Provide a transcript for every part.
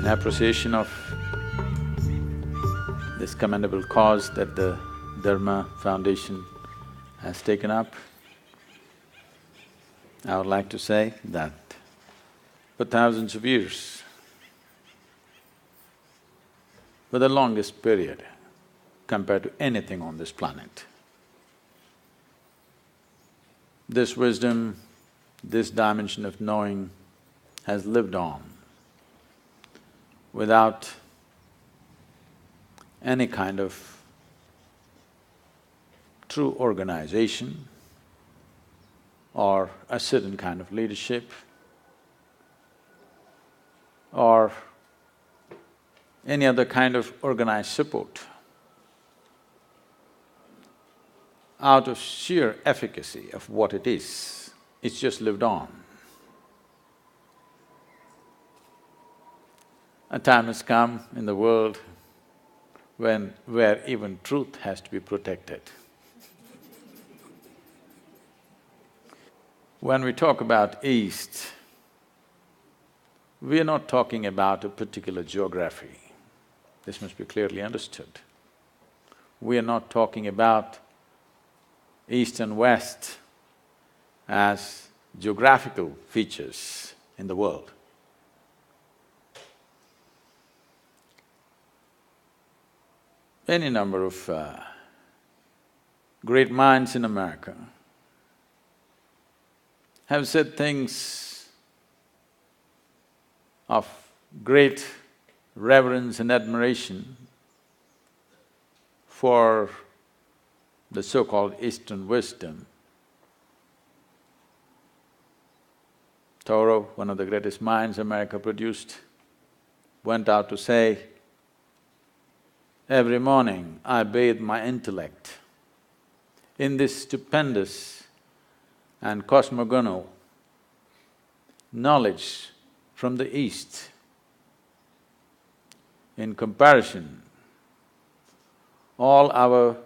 in appreciation of this commendable cause that the Dharma Foundation has taken up, I would like to say that for thousands of years, for the longest period compared to anything on this planet, this wisdom, this dimension of knowing has lived on without any kind of true organization or a certain kind of leadership or any other kind of organized support. Out of sheer efficacy of what it is, it's just lived on. A time has come in the world where even truth has to be protected. When we talk about East, we are not talking about a particular geography. This must be clearly understood. We are not talking about East and West as geographical features in the world. Any number of great minds in America have said things of great reverence and admiration for the so-called Eastern wisdom. Thoreau, one of the greatest minds America produced, went out to say, "Every morning I bathe my intellect in this stupendous and cosmogonal knowledge from the East. In comparison, all our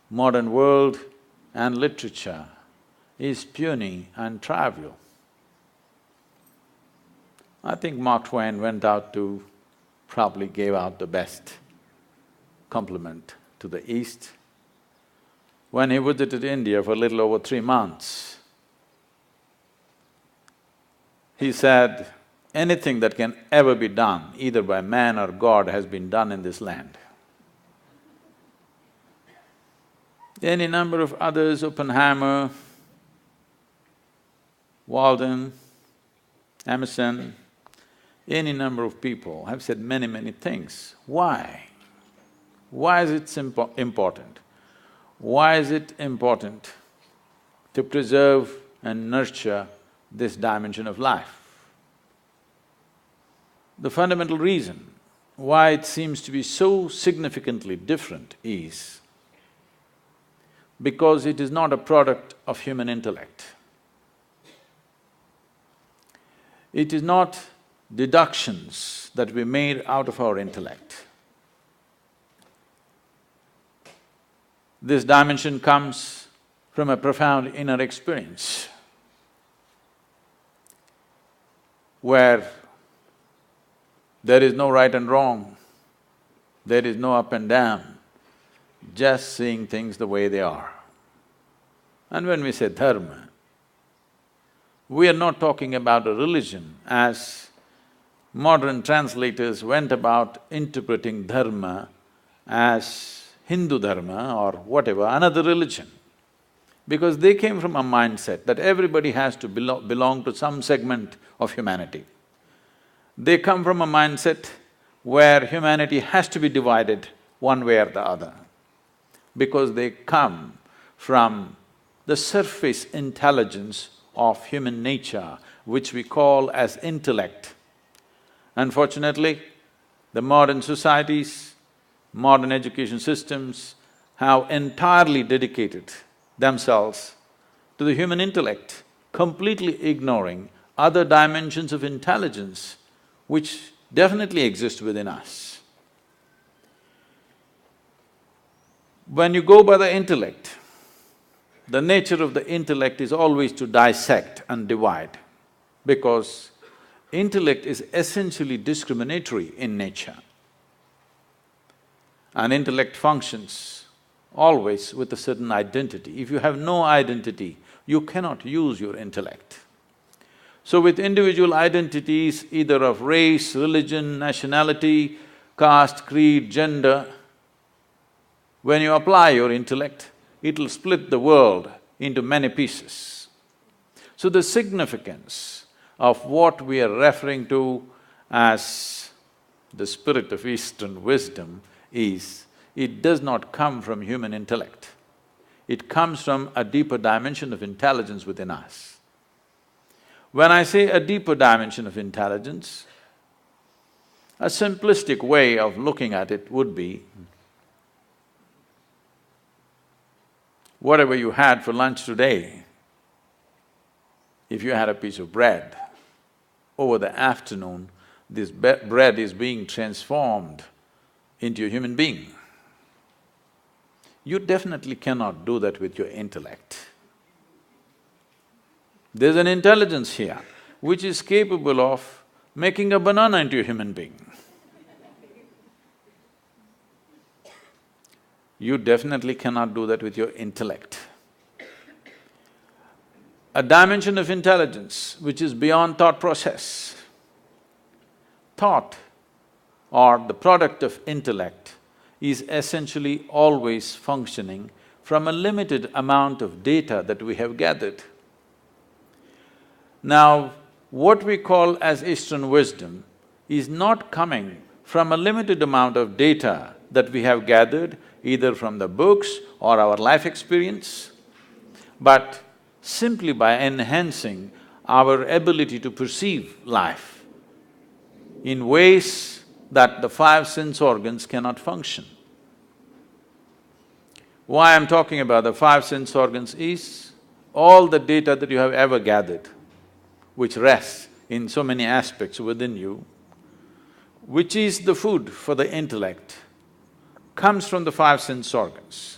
modern world and literature is puny and trivial." I think Mark Twain went out to… probably gave out the best compliment to the East when he visited India for a little over 3 months. He said, anything that can ever be done, either by man or God, has been done in this land. Any number of others, Oppenheimer, Walden, Emerson, any number of people have said many things. Why? Why is it important? Why is it important to preserve and nurture this dimension of life? The fundamental reason why it seems to be so significantly different is because it is not a product of human intellect. It is not deductions that we made out of our intellect. This dimension comes from a profound inner experience where there is no right and wrong, there is no up and down, just seeing things the way they are. And when we say dharma, we are not talking about a religion as modern translators went about interpreting dharma as Hindu dharma or whatever, another religion. Because they came from a mindset that everybody has to belong to some segment of humanity. They come from a mindset where humanity has to be divided one way or the other, because they come from the surface intelligence of human nature, which we call as intellect. Unfortunately, the modern societies, modern education systems have entirely dedicated themselves to the human intellect, completely ignoring other dimensions of intelligence which definitely exist within us. When you go by the intellect, the nature of the intellect is always to dissect and divide, because intellect is essentially discriminatory in nature. And intellect functions always with a certain identity. If you have no identity, you cannot use your intellect. So with individual identities, either of race, religion, nationality, caste, creed, gender, when you apply your intellect, it'll split the world into many pieces. So the significance of what we are referring to as the spirit of Eastern wisdom is, it does not come from human intellect. It comes from a deeper dimension of intelligence within us. When I say a deeper dimension of intelligence, a simplistic way of looking at it would be, whatever you had for lunch today, if you had a piece of bread, over the afternoon, this bread is being transformed into a human being. You definitely cannot do that with your intellect. There's an intelligence here which is capable of making a banana into a human being. You definitely cannot do that with your intellect. A dimension of intelligence which is beyond thought process. Thought, or the product of intellect, is essentially always functioning from a limited amount of data that we have gathered. Now, what we call as Eastern wisdom is not coming from a limited amount of data that we have gathered, either from the books or our life experience, but simply by enhancing our ability to perceive life in ways that the five sense organs cannot function. Why I'm talking about the five sense organs is, all the data that you have ever gathered, which rests in so many aspects within you, which is the food for the intellect, comes from the five sense organs.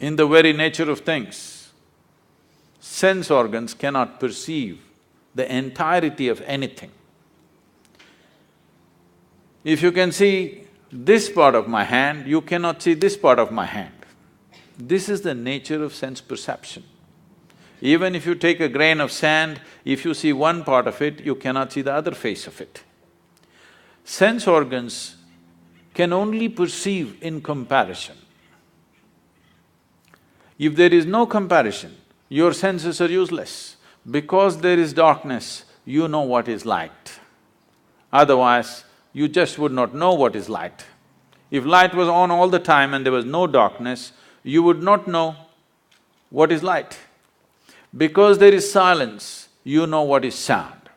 In the very nature of things, sense organs cannot perceive the entirety of anything. If you can see this part of my hand, you cannot see this part of my hand. This is the nature of sense perception. Even if you take a grain of sand, if you see one part of it, you cannot see the other face of it. Sense organs can only perceive in comparison. If there is no comparison, your senses are useless. Because there is darkness, you know what is light. Otherwise, you just would not know what is light. If light was on all the time and there was no darkness, you would not know what is light. Because there is silence, you know what is sound.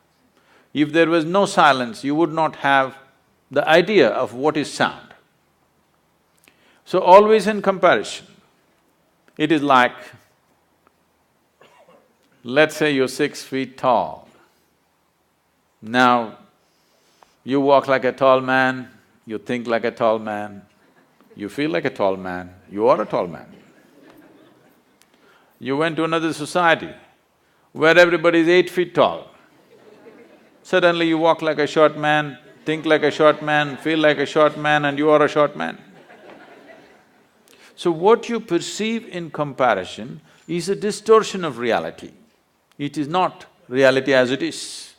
If there was no silence, you would not have the idea of what is sound. So always in comparison, it is like, let's say you're 6 feet tall. Now, you walk like a tall man, you think like a tall man, you feel like a tall man, you are a tall man. You went to another society where everybody is 8 feet tall. Suddenly you walk like a short man, think like a short man, feel like a short man, and you are a short man. So what you perceive in comparison is a distortion of reality. It is not reality as it is.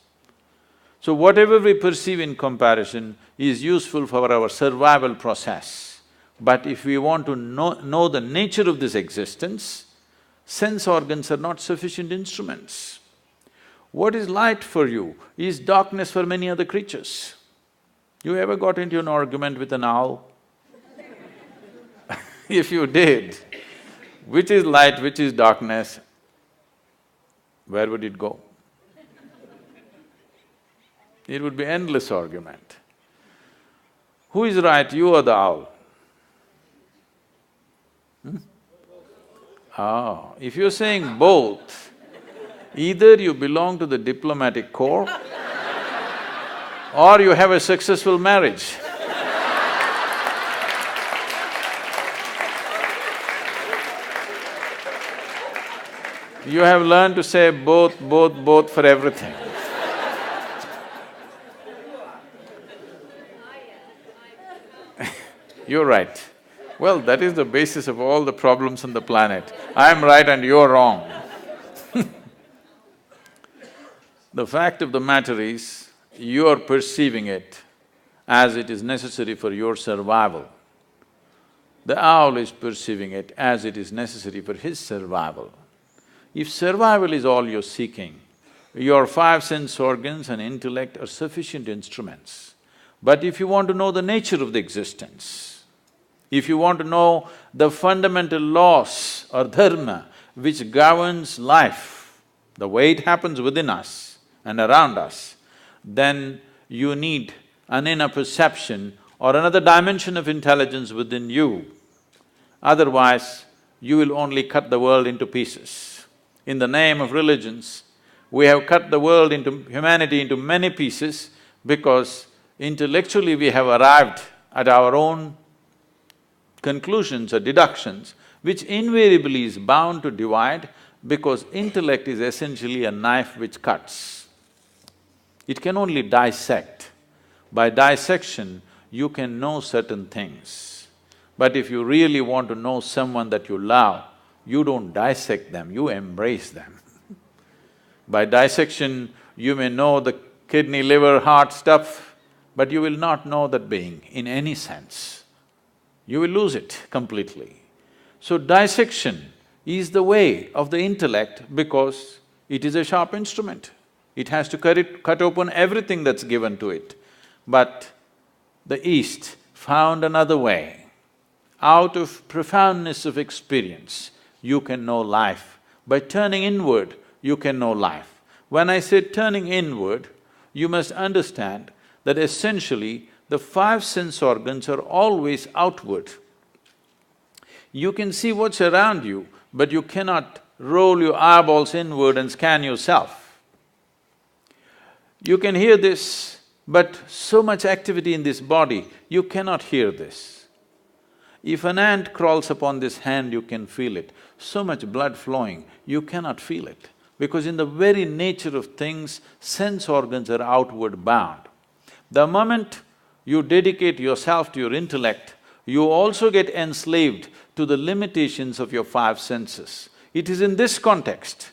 So whatever we perceive in comparison is useful for our survival process. But if we want to know the nature of this existence, sense organs are not sufficient instruments. What is light for you is darkness for many other creatures. You ever got into an argument with an owl? If you did, which is light, which is darkness, where would it go? It would be endless argument. Who is right, you or the owl? Oh, if you're saying both, either you belong to the diplomatic corps or you have a successful marriage. You have learned to say both for everything. You're right. Well, that is the basis of all the problems on the planet. I'm right and you're wrong. The fact of the matter is, you're perceiving it as it is necessary for your survival. The owl is perceiving it as it is necessary for his survival. If survival is all you're seeking, your five sense organs and intellect are sufficient instruments. But if you want to know the nature of the existence, if you want to know the fundamental laws or dharma which governs life, the way it happens within us and around us, then you need an inner perception or another dimension of intelligence within you. Otherwise, you will only cut the world into pieces. In the name of religions, we have cut the world into… humanity into many pieces because intellectually we have arrived at our own conclusions or deductions, which invariably is bound to divide because intellect is essentially a knife which cuts. It can only dissect. By dissection, you can know certain things. But if you really want to know someone that you love, you don't dissect them, you embrace them. By dissection, you may know the kidney, liver, heart stuff, but you will not know that being in any sense. You will lose it completely. So dissection is the way of the intellect because it is a sharp instrument. It has to cut open everything that's given to it. But the East found another way. Out of profoundness of experience, you can know life. By turning inward, you can know life. When I say turning inward, you must understand that essentially the five sense organs are always outward. You can see what's around you, but you cannot roll your eyeballs inward and scan yourself. You can hear this, but so much activity in this body, you cannot hear this. If an ant crawls upon this hand, you can feel it. So much blood flowing, you cannot feel it. Because in the very nature of things, sense organs are outward bound. The moment you dedicate yourself to your intellect, you also get enslaved to the limitations of your five senses. It is in this context,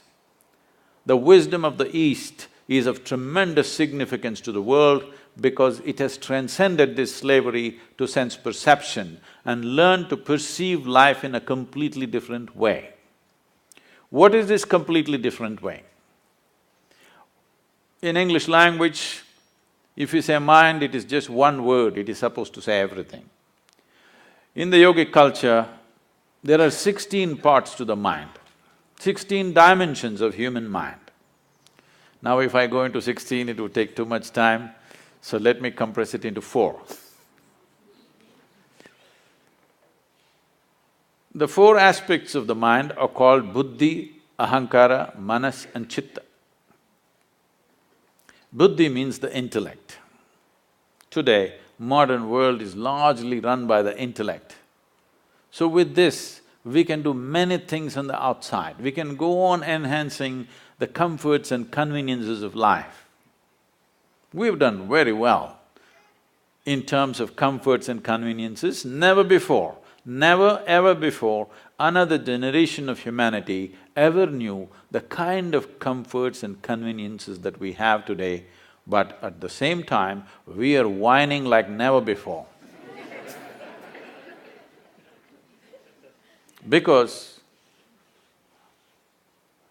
the wisdom of the East is of tremendous significance to the world because it has transcended this slavery to sense perception and learned to perceive life in a completely different way. What is this completely different way? In English language, if you say mind, it is just one word, it is supposed to say everything. In the yogic culture, there are 16 parts to the mind, 16 dimensions of human mind. Now if I go into 16, it would take too much time, so let me compress it into 4. The 4 aspects of the mind are called buddhi, ahankara, manas and chitta. Buddhi means the intellect. Today, modern world is largely run by the intellect. So with this, we can do many things on the outside. We can go on enhancing the comforts and conveniences of life. We've done very well in terms of comforts and conveniences. Never before, never ever before, another generation of humanity ever knew the kind of comforts and conveniences that we have today, but at the same time, we are whining like never before. Because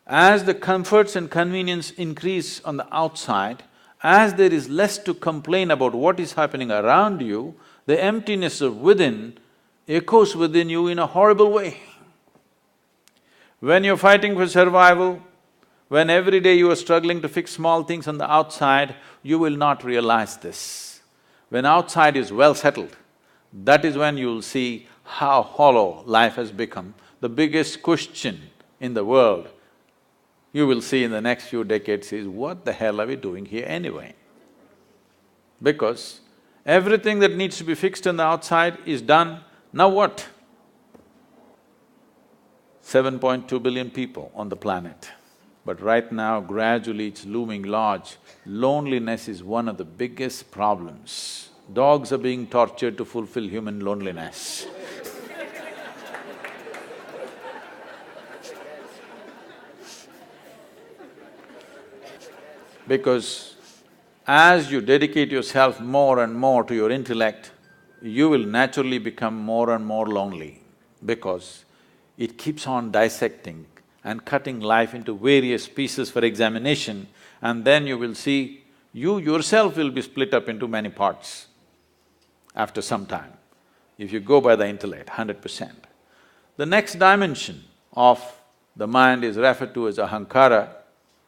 as the comforts and convenience increase on the outside, as there is less to complain about what is happening around you, the emptiness of within echoes within you in a horrible way. When you're fighting for survival, when every day you are struggling to fix small things on the outside, you will not realize this. When outside is well settled, that is when you'll see how hollow life has become. The biggest question in the world you will see in the next few decades is, what the hell are we doing here anyway? Because everything that needs to be fixed on the outside is done, now what? 7.2 billion people on the planet. But right now, gradually it's looming large. Loneliness is one of the biggest problems Dogs are being tortured to fulfill human loneliness. Because as you dedicate yourself more and more to your intellect, you will naturally become more and more lonely because it keeps on dissecting and cutting life into various pieces for examination, and then you will see you yourself will be split up into many parts after some time, if you go by the intellect, 100%. The next dimension of the mind is referred to as ahankara.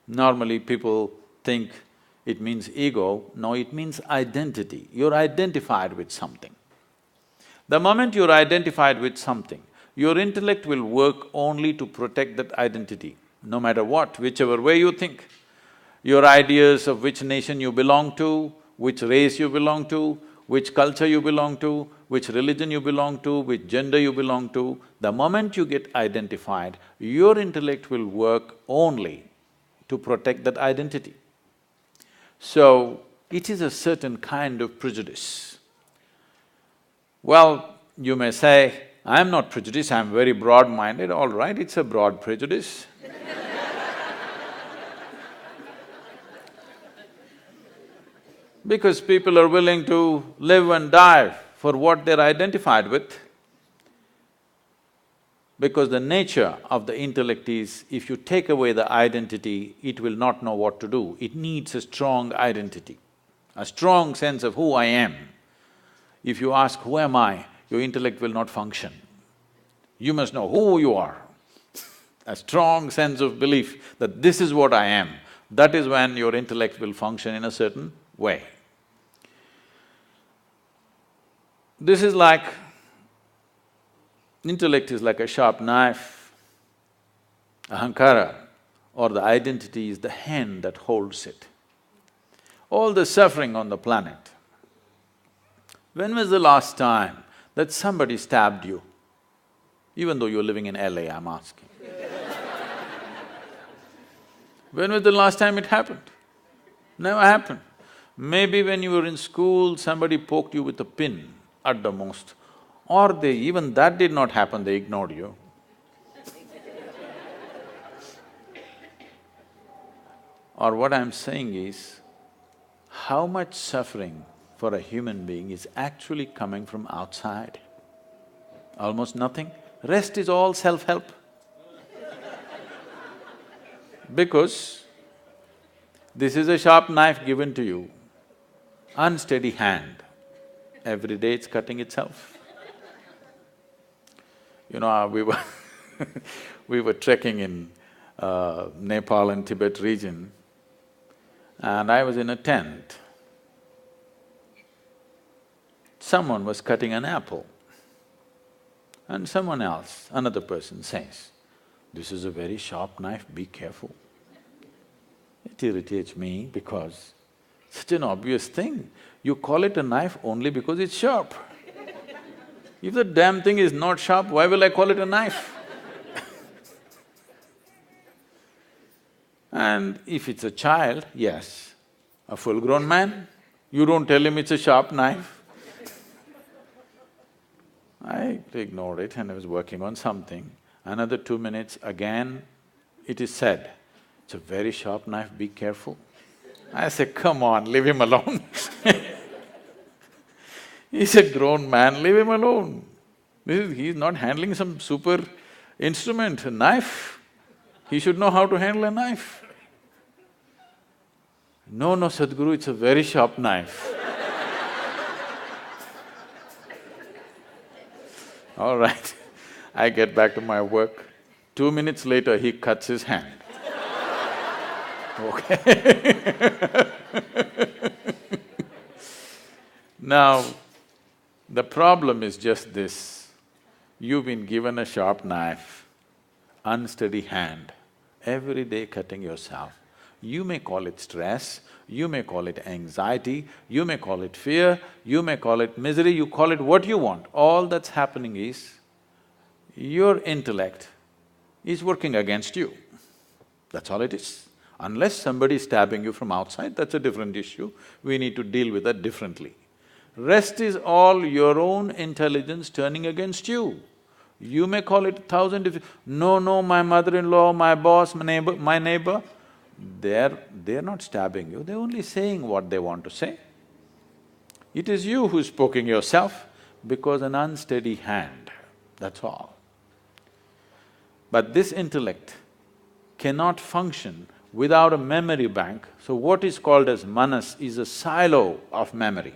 Normally people think it means ego. No, it means identity. You're identified with something. The moment you're identified with something, your intellect will work only to protect that identity, no matter what, whichever way you think. Your ideas of which nation you belong to, which race you belong to, which culture you belong to, which religion you belong to, which gender you belong to, the moment you get identified, your intellect will work only to protect that identity. So, it is a certain kind of prejudice. Well, you may say, I'm not prejudiced, I'm very broad-minded. All right, it's a broad prejudice. Because people are willing to live and die for what they're identified with. Because the nature of the intellect is, if you take away the identity, it will not know what to do. It needs a strong identity, a strong sense of who I am. If you ask, who am I? Your intellect will not function. You must know who you are. A strong sense of belief that this is what I am, that is when your intellect will function in a certain way. This is like… intellect is like a sharp knife. Ahankara or the identity is the hand that holds it. All the suffering on the planet. When was the last time that somebody stabbed you? Even though you're living in LA, I'm asking. When was the last time it happened? Never happened. Maybe when you were in school, somebody poked you with a pin at the most, or even that did not happen, they ignored you. Or what I'm saying is, how much suffering for a human being is actually coming from outside? Almost nothing. Rest is all self-help. Because this is a sharp knife given to you, unsteady hand, every day it's cutting itself. You know, we were trekking in Nepal and Tibet region, and I was in a tent. Someone was cutting an apple, and someone else, another person says, "This is a very sharp knife, be careful." It irritates me because such an obvious thing, you call it a knife only because it's sharp. If the damn thing is not sharp, why will I call it a knife? And if it's a child, yes. A full-grown man, you don't tell him it's a sharp knife. I ignored it and I was working on something. Another 2 minutes, again it is said, "It's a very sharp knife, be careful." I said, come on, leave him alone. He's a grown man, leave him alone. He's not handling some super instrument, a knife. He should know how to handle a knife. No, no, Sadhguru, it's a very sharp knife. All right, I get back to my work. 2 minutes later, he cuts his hand. Okay. Now, the problem is just this, you've been given a sharp knife, unsteady hand, every day cutting yourself. You may call it stress, you may call it anxiety, you may call it fear, you may call it misery, you call it what you want. All that's happening is, your intellect is working against you. That's all it is. Unless somebody is stabbing you from outside, that's a different issue. We need to deal with that differently. Rest is all your own intelligence turning against you. You may call it 1,000 no, my mother-in-law, my boss, my neighbor, they're not stabbing you, they're only saying what they want to say. It is you who's poking yourself because an unsteady hand, that's all. But this intellect cannot function without a memory bank, so what is called as manas is a silo of memory.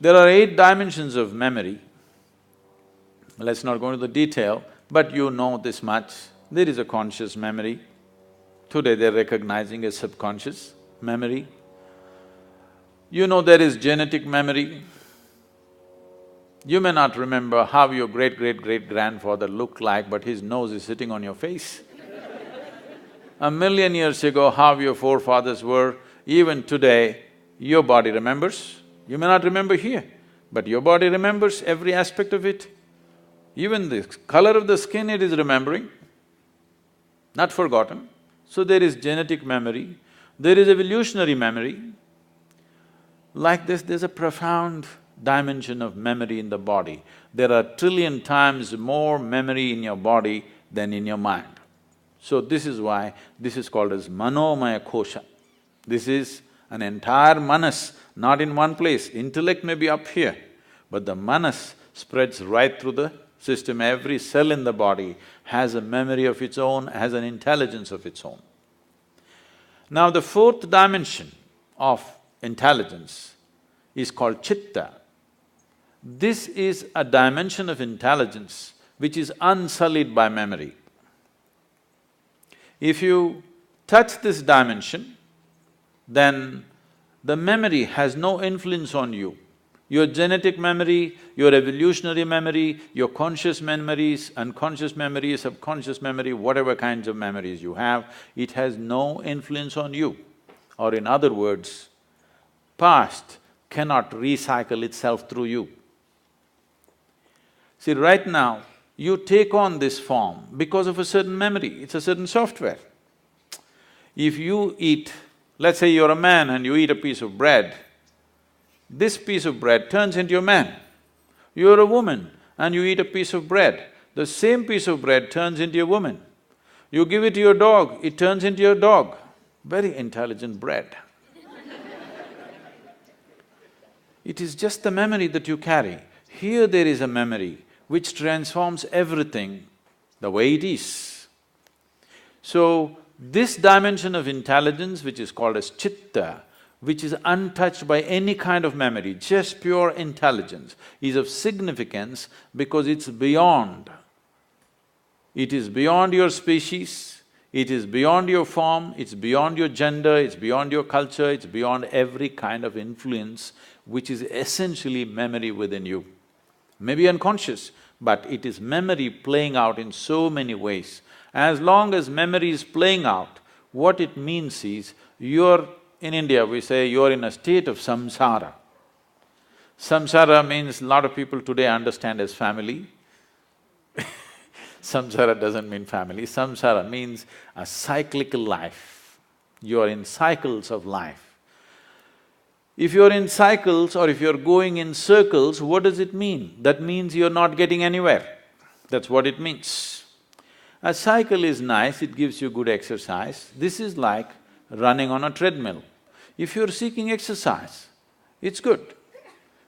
There are 8 dimensions of memory. Let's not go into the detail, but you know this much. There is a conscious memory. Today they're recognizing a subconscious memory. You know there is genetic memory. You may not remember how your great-great-great-grandfather looked like, but his nose is sitting on your face. 1,000,000 years ago, how your forefathers were, even today, your body remembers. You may not remember here, but your body remembers every aspect of it. Even the color of the skin it is remembering, not forgotten. So there is genetic memory, there is evolutionary memory. Like this, there's a profound dimension of memory in the body. There are 1,000,000,000,000 times more memory in your body than in your mind. So this is why this is called as manomaya kosha. This is an entire manas, not in one place. Intellect may be up here, but the manas spreads right through the system. Every cell in the body has a memory of its own, has an intelligence of its own. Now the 4th dimension of intelligence is called chitta. This is a dimension of intelligence which is unsullied by memory. If you touch this dimension, then the memory has no influence on you. Your genetic memory, your evolutionary memory, your conscious memories, unconscious memory, subconscious memory, whatever kinds of memories you have, it has no influence on you. Or in other words, past cannot recycle itself through you. See, right now, you take on this form because of a certain memory, it's a certain software. If you eat, let's say you're a man and you eat a piece of bread, this piece of bread turns into a man. You're a woman and you eat a piece of bread, the same piece of bread turns into a woman. You give it to your dog, it turns into your dog. Very intelligent bread. It is just the memory that you carry. Here there is a memory which transforms everything the way it is. So, this dimension of intelligence, which is called as chitta, which is untouched by any kind of memory, just pure intelligence, is of significance because it's beyond. It is beyond your species, it is beyond your form, it's beyond your gender, it's beyond your culture, it's beyond every kind of influence, which is essentially memory within you. Maybe unconscious, but it is memory playing out in so many ways. As long as memory is playing out, what it means is, in India we say you're in a state of samsara. Samsara means a lot of people today understand as family. Samsara doesn't mean family, samsara means a cyclical life. You're in cycles of life. If you're in cycles or if you're going in circles, what does it mean? That means you're not getting anywhere. That's what it means. A cycle is nice, it gives you good exercise. This is like running on a treadmill. If you're seeking exercise, it's good.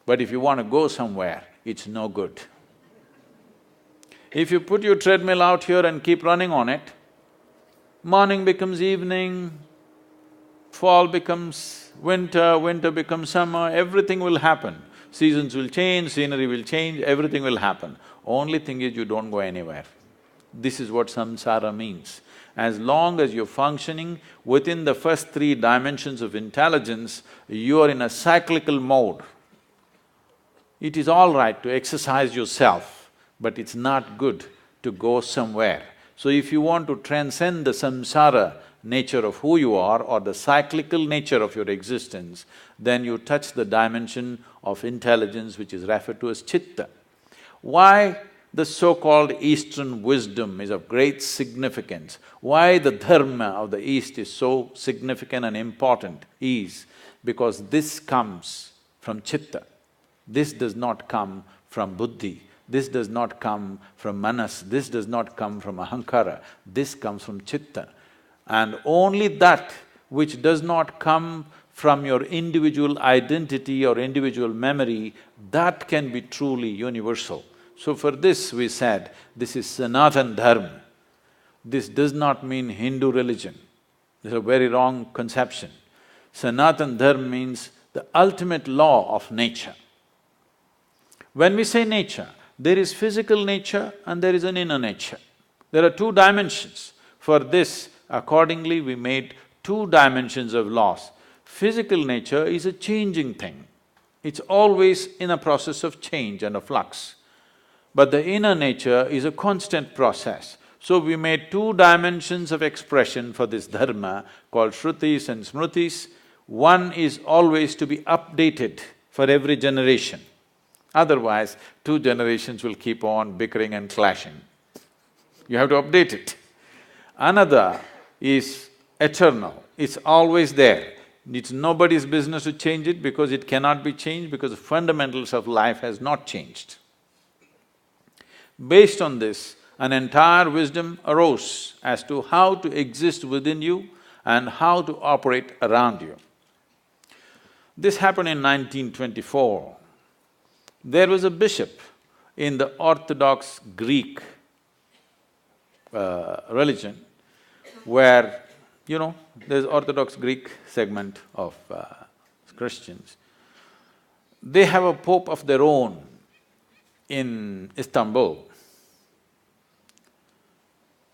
But if you want to go somewhere, it's no good. If you put your treadmill out here and keep running on it, morning becomes evening, fall becomes winter, winter becomes summer, everything will happen. Seasons will change, scenery will change, everything will happen. Only thing is you don't go anywhere. This is what samsara means. As long as you're functioning within the first 3 dimensions of intelligence, you are in a cyclical mode. It is all right to exercise yourself, but it's not good to go somewhere. So if you want to transcend the samsara nature of who you are or the cyclical nature of your existence, then you touch the dimension of intelligence which is referred to as chitta. Why the so-called Eastern wisdom is of great significance, why the dharma of the East is so significant and important is because this comes from chitta. This does not come from buddhi. This does not come from manas. This does not come from ahankara. This comes from chitta. And only that which does not come from your individual identity or individual memory, that can be truly universal. So for this we said, this is Sanatan Dharma. This does not mean Hindu religion. This is a very wrong conception. Sanatan Dharma means the ultimate law of nature. When we say nature, there is physical nature and there is an inner nature. There are two dimensions. For this, accordingly, we made two dimensions of laws. Physical nature is a changing thing. It's always in a process of change and a flux. But the inner nature is a constant process. So we made two dimensions of expression for this dharma called Shrutis and Smritis. One is always to be updated for every generation. Otherwise, two generations will keep on bickering and clashing. You have to update it. Another is eternal, it's always there. It's nobody's business to change it because it cannot be changed because the fundamentals of life has not changed. Based on this, an entire wisdom arose as to how to exist within you and how to operate around you. This happened in 1924. There was a bishop in the Orthodox Greek religion where, there's Orthodox Greek segment of Christians. They have a pope of their own in Istanbul.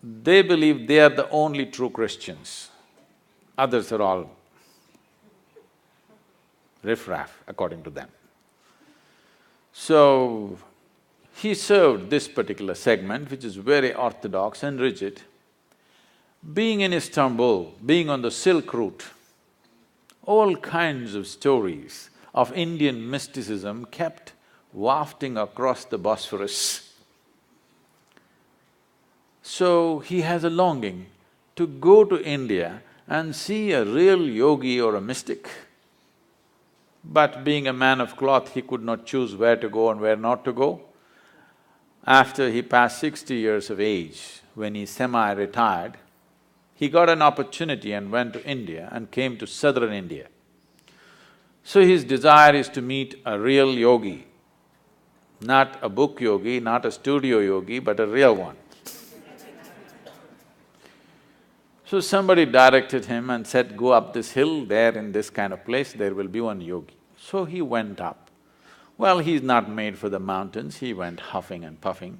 They believe they are the only true Christians. Others are all riffraff, according to them. So, he served this particular segment, which is very orthodox and rigid. Being in Istanbul, being on the Silk Route, all kinds of stories of Indian mysticism kept wafting across the Bosphorus. So, he has a longing to go to India and see a real yogi or a mystic. But being a man of cloth, he could not choose where to go and where not to go. After he passed 60 years of age, when he semi-retired, he got an opportunity and went to India and came to southern India. So his desire is to meet a real yogi, not a book yogi, not a studio yogi, but a real one. So somebody directed him and said, go up this hill, there in this kind of place, there will be one yogi. So he went up. Well, he's not made for the mountains, he went huffing and puffing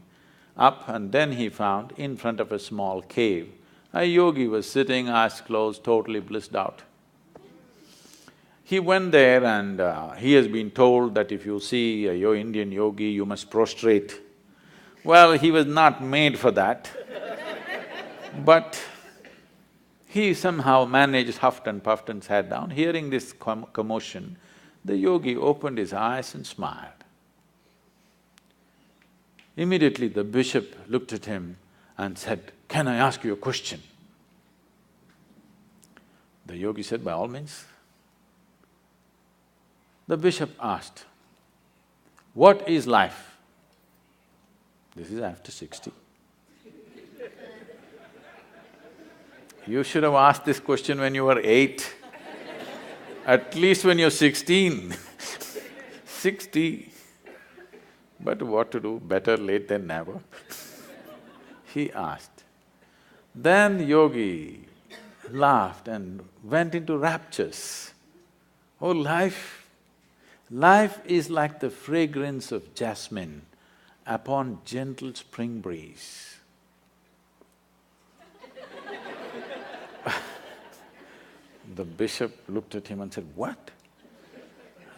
up, and then he found in front of a small cave, a yogi was sitting, eyes closed, totally blissed out. He went there and he has been told that if you see a Indian yogi, you must prostrate. Well, he was not made for that, but he somehow managed, huffed and puffed and sat down. Hearing this commotion, the yogi opened his eyes and smiled. Immediately the bishop looked at him and said, "Can I ask you a question?" The yogi said, "By all means." The bishop asked, "What is life?" This is after 60. You should have asked this question when you were 8, at least when you're 16, 60. But what to do, better late than never. He asked. Then the yogi laughed and went into raptures. Oh, life is like the fragrance of jasmine upon gentle spring breeze. The bishop looked at him and said, "What?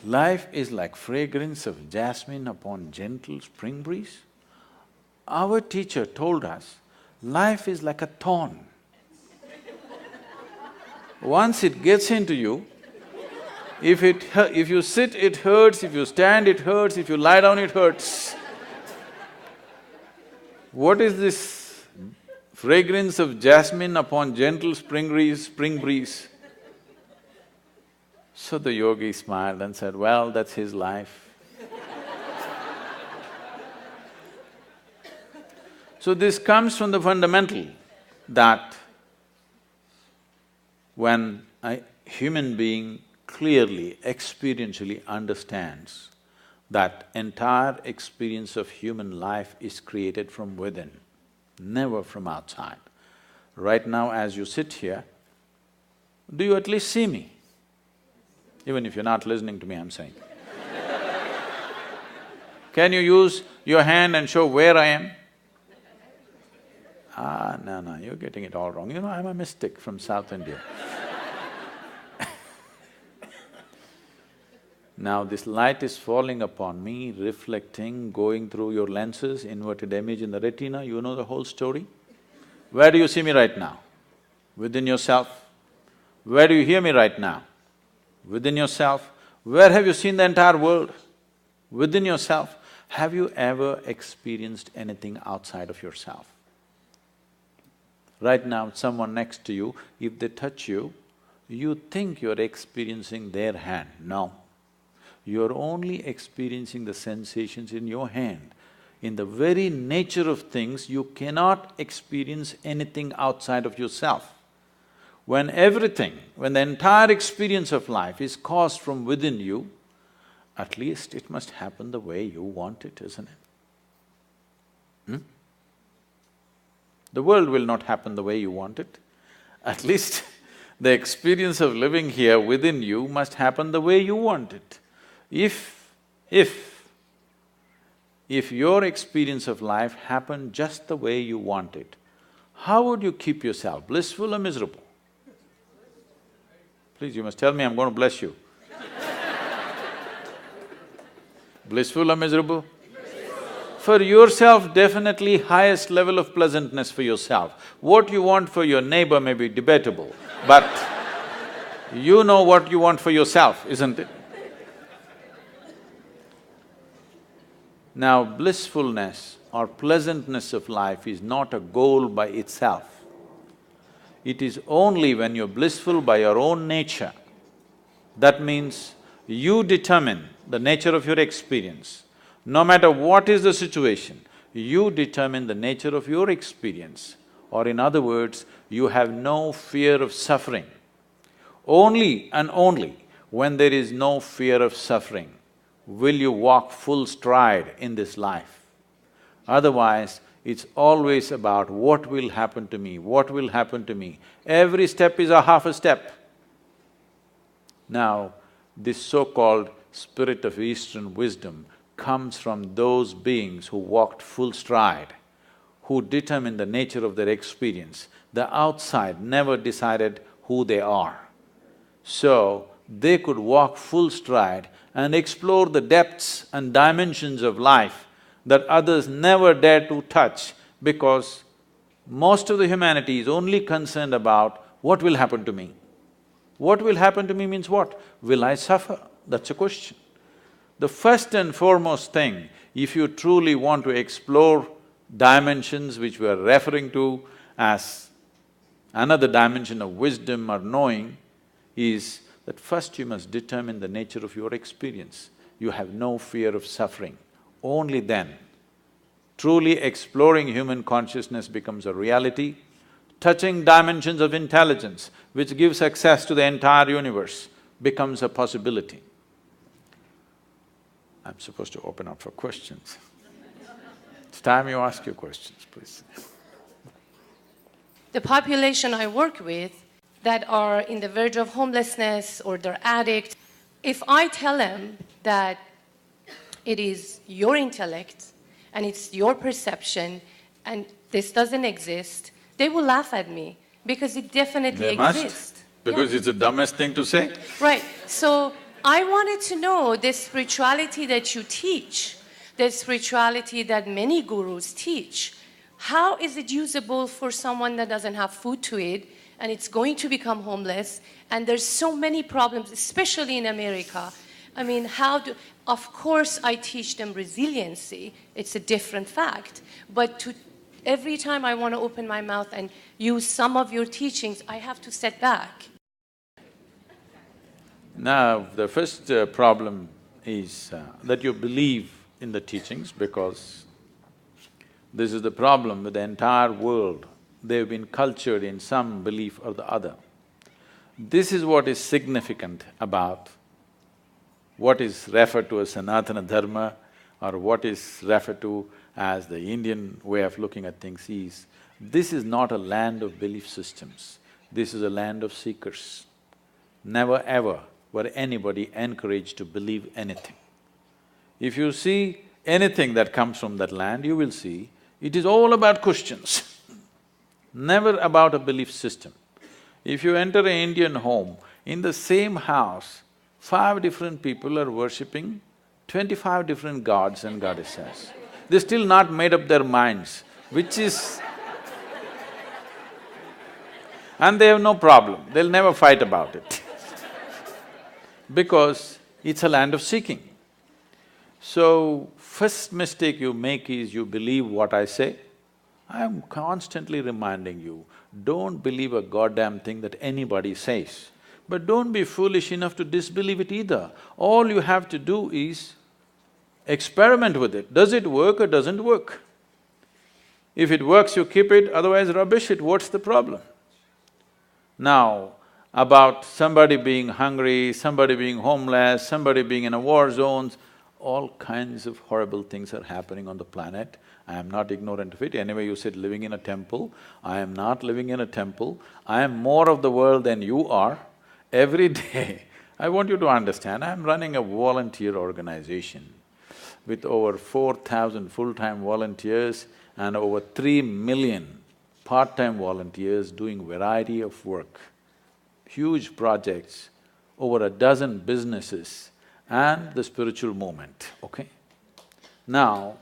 Life is like fragrance of jasmine upon gentle spring breeze? Our teacher told us, life is like a thorn. Once it gets into you, if you sit, it hurts, if you stand, it hurts, if you lie down, it hurts. What is this fragrance of jasmine upon gentle spring breeze? So the yogi smiled and said, well, that's his life. So this comes from the fundamental that when a human being clearly, experientially understands that entire experience of human life is created from within, never from outside. Right now as you sit here, do you at least see me? Even if you're not listening to me, I'm saying. Can you use your hand and show where I am? No, you're getting it all wrong. You know, I'm a mystic from South India. Now this light is falling upon me, reflecting, going through your lenses, inverted image in the retina, you know the whole story. Where do you see me right now? Within yourself. Where do you hear me right now? Within yourself. Where have you seen the entire world? Within yourself. Have you ever experienced anything outside of yourself? Right now, someone next to you, if they touch you, you think you're experiencing their hand. No. You're only experiencing the sensations in your hand. In the very nature of things, you cannot experience anything outside of yourself. When the entire experience of life is caused from within you, at least it must happen the way you want it, isn't it? The world will not happen the way you want it. At least the experience of living here within you must happen the way you want it. If your experience of life happened just the way you want it, how would you keep yourself, blissful or miserable? Please, you must tell me, I'm going to bless you. Blissful or miserable? For yourself, definitely highest level of pleasantness for yourself. What you want for your neighbor may be debatable, but you know what you want for yourself, isn't it? Now, blissfulness or pleasantness of life is not a goal by itself. It is only when you're blissful by your own nature. That means you determine the nature of your experience. No matter what is the situation, you determine the nature of your experience. Or in other words, you have no fear of suffering. Only and only when there is no fear of suffering will you walk full stride in this life. Otherwise, it's always about what will happen to me, what will happen to me. Every step is a half a step. Now, this so-called spirit of Eastern wisdom comes from those beings who walked full stride, who determined the nature of their experience. The outside never decided who they are. So, they could walk full stride and explore the depths and dimensions of life that others never dare to touch, because most of the humanity is only concerned about what will happen to me. What will happen to me means what? Will I suffer? That's a question. The first and foremost thing, if you truly want to explore dimensions which we are referring to as another dimension of wisdom or knowing, is that first you must determine the nature of your experience. You have no fear of suffering. Only then, truly exploring human consciousness becomes a reality. Touching dimensions of intelligence, which gives access to the entire universe, becomes a possibility. I'm supposed to open up for questions. It's time you ask your questions, please. The population I work with that are in the verge of homelessness or they're addicts, if I tell them that it is your intellect and it's your perception and this doesn't exist, they will laugh at me because it definitely exists. Must, because it's the dumbest thing to say. Right. So I wanted to know the spirituality that you teach, the spirituality that many gurus teach. How is it usable for someone that doesn't have food to eat and it's going to become homeless, and there's so many problems, especially in America? I mean, of course I teach them resiliency, it's a different fact, but every time I want to open my mouth and use some of your teachings, I have to step back. Now, the first problem is that you believe in the teachings, because this is the problem with the entire world. They've been cultured in some belief or the other. This is what is significant about what is referred to as Sanatana Dharma or what is referred to as the Indian way of looking at things is, this is not a land of belief systems, this is a land of seekers. Never ever were anybody encouraged to believe anything. If you see anything that comes from that land, you will see it is all about questions, never about a belief system. If you enter an Indian home, in the same house, 5 different people are worshipping 25 different gods and goddesses. They're still not made up their minds, which is… and they have no problem, they'll never fight about it because it's a land of seeking. So, first mistake you make is you believe what I say. I am constantly reminding you, don't believe a goddamn thing that anybody says. But don't be foolish enough to disbelieve it either. All you have to do is experiment with it. Does it work or doesn't work? If it works, you keep it, otherwise rubbish it, what's the problem? Now, about somebody being hungry, somebody being homeless, somebody being in a war zone, all kinds of horrible things are happening on the planet. I am not ignorant of it. Anyway, you said living in a temple. I am not living in a temple. I am more of the world than you are. Every day, I want you to understand, I am running a volunteer organization with over 4,000 full-time volunteers and over 3 million part-time volunteers doing variety of work, huge projects, over a dozen businesses and the spiritual movement, okay? Now,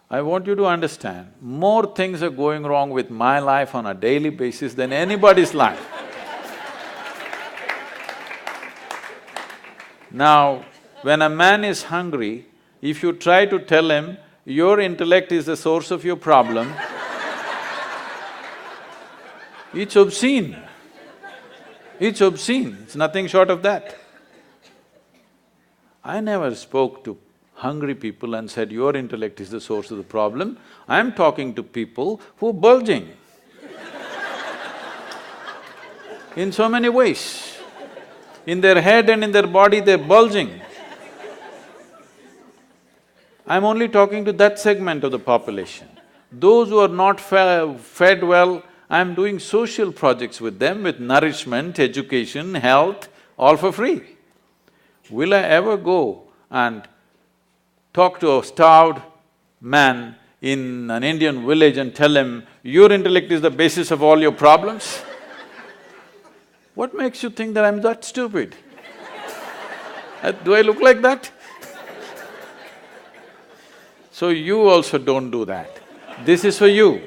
I want you to understand, more things are going wrong with my life on a daily basis than anybody's life. Now, when a man is hungry, if you try to tell him, your intellect is the source of your problem, it's obscene. It's obscene, it's nothing short of that. I never spoke to hungry people and said, your intellect is the source of the problem. I'm talking to people who are bulging in so many ways. In their head and in their body, they're bulging. I'm only talking to that segment of the population. Those who are not fed well, I'm doing social projects with them with nourishment, education, health, all for free. Will I ever go and talk to a starved man in an Indian village and tell him, your intellect is the basis of all your problems? What makes you think that I'm that stupid? Do I look like that? So you also don't do that. This is for you.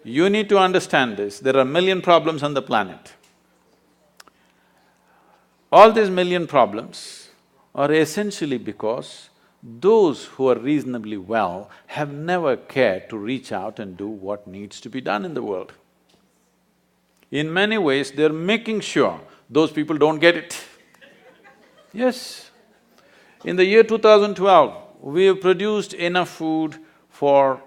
You need to understand this. There are 1,000,000 problems on the planet. All these 1,000,000 problems are essentially because those who are reasonably well have never cared to reach out and do what needs to be done in the world. In many ways, they're making sure those people don't get it. Yes. In the year 2012, we have produced enough food for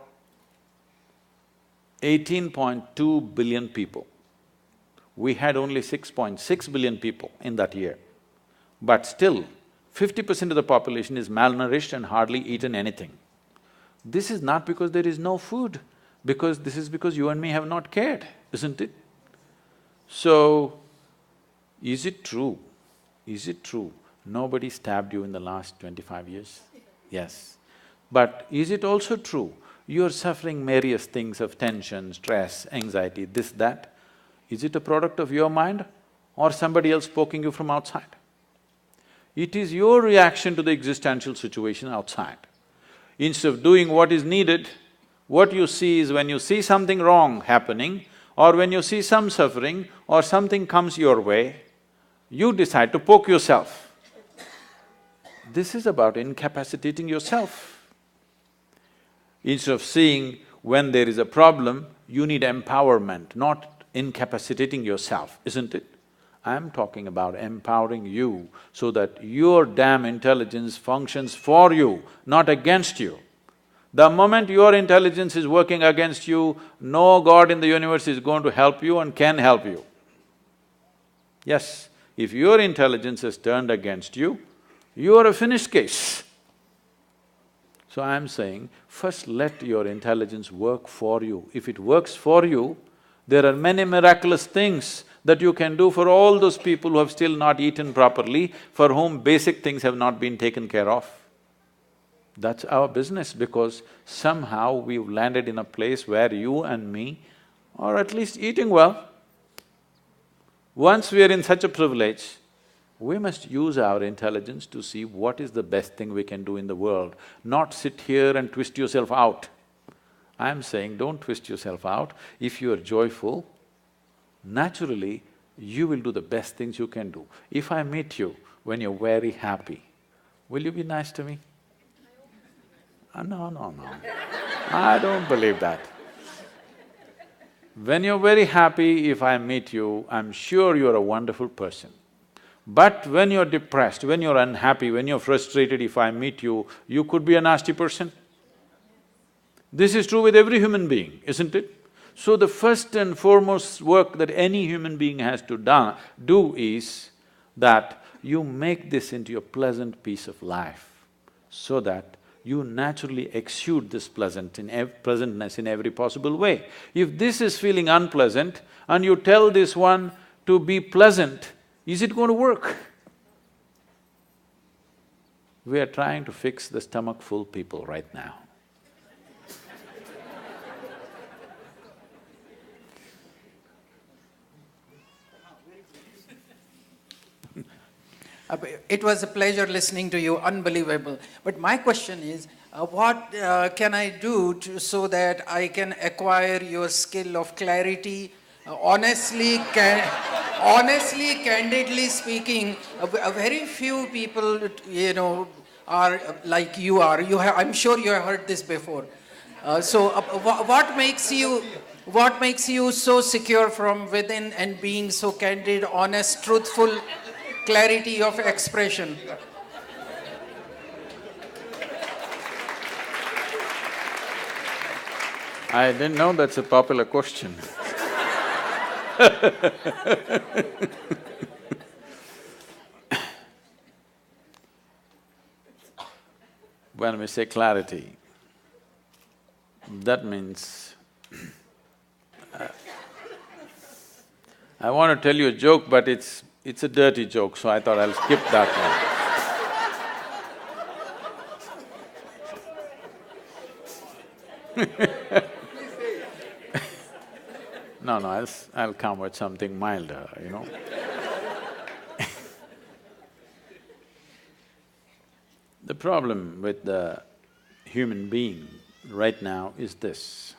18.2 billion people. We had only 6.6 billion people in that year. But still, 50% of the population is malnourished and hardly eaten anything. This is not because there is no food, this is because you and me have not cared, isn't it? So, is it true? Is it true nobody stabbed you in the last 25 years? Yes. But is it also true you're suffering various things of tension, stress, anxiety, this, that? Is it a product of your mind or somebody else poking you from outside? It is your reaction to the existential situation outside. Instead of doing what is needed, what you see is when you see something wrong happening or when you see some suffering or something comes your way, you decide to poke yourself. This is about incapacitating yourself. Instead of seeing when there is a problem, you need empowerment, not incapacitating yourself, isn't it? I'm talking about empowering you so that your damn intelligence functions for you, not against you. The moment your intelligence is working against you, no God in the universe is going to help you and can help you. Yes, if your intelligence is turned against you, you are a finished case. So I'm saying, first let your intelligence work for you. If it works for you, there are many miraculous things that you can do for all those people who have still not eaten properly, for whom basic things have not been taken care of. That's our business, because somehow we've landed in a place where you and me are at least eating well. Once we are in such a privilege, we must use our intelligence to see what is the best thing we can do in the world, not sit here and twist yourself out. I'm saying don't twist yourself out. If you are joyful, naturally you will do the best things you can do. If I meet you when you're very happy, will you be nice to me? No. I don't believe that. When you're very happy, if I meet you, I'm sure you're a wonderful person. But when you're depressed, when you're unhappy, when you're frustrated, if I meet you, you could be a nasty person. This is true with every human being, isn't it? So the first and foremost work that any human being has to do is that you make this into a pleasant piece of life, so that you naturally exude this pleasantness in every possible way. If this is feeling unpleasant and you tell this one to be pleasant, is it going to work? We are trying to fix the stomach-full people right now. It was a pleasure listening to you, unbelievable. But my question is, what can I do so that I can acquire your skill of clarity? Honestly, candidly speaking, a very few people, are like you are. I'm sure you have heard this before. What makes you so secure from within and being so candid, honest, truthful, clarity of expression? I didn't know that's a popular question. When we say clarity, that means… I want to tell you a joke, but it's a dirty joke, so I thought I'll skip that one. No, I'll come with something milder, you know. The problem with the human being right now is this.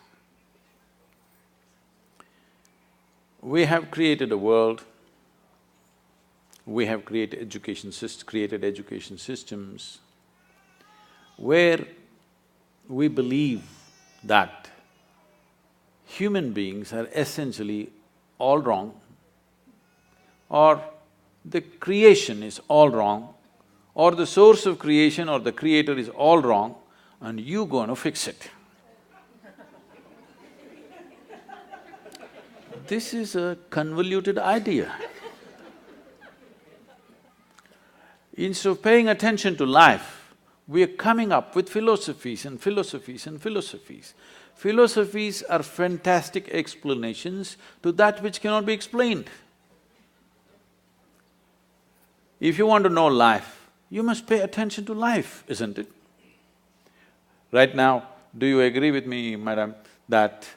We have created a world, we have created education systems where we believe that human beings are essentially all wrong, or the creation is all wrong, or the source of creation or the creator is all wrong, and you gonna fix it. This is a convoluted idea. Instead of paying attention to life, we are coming up with philosophies and philosophies and philosophies. Philosophies are fantastic explanations to that which cannot be explained. If you want to know life, you must pay attention to life, isn't it? Right now, do you agree with me, madam, that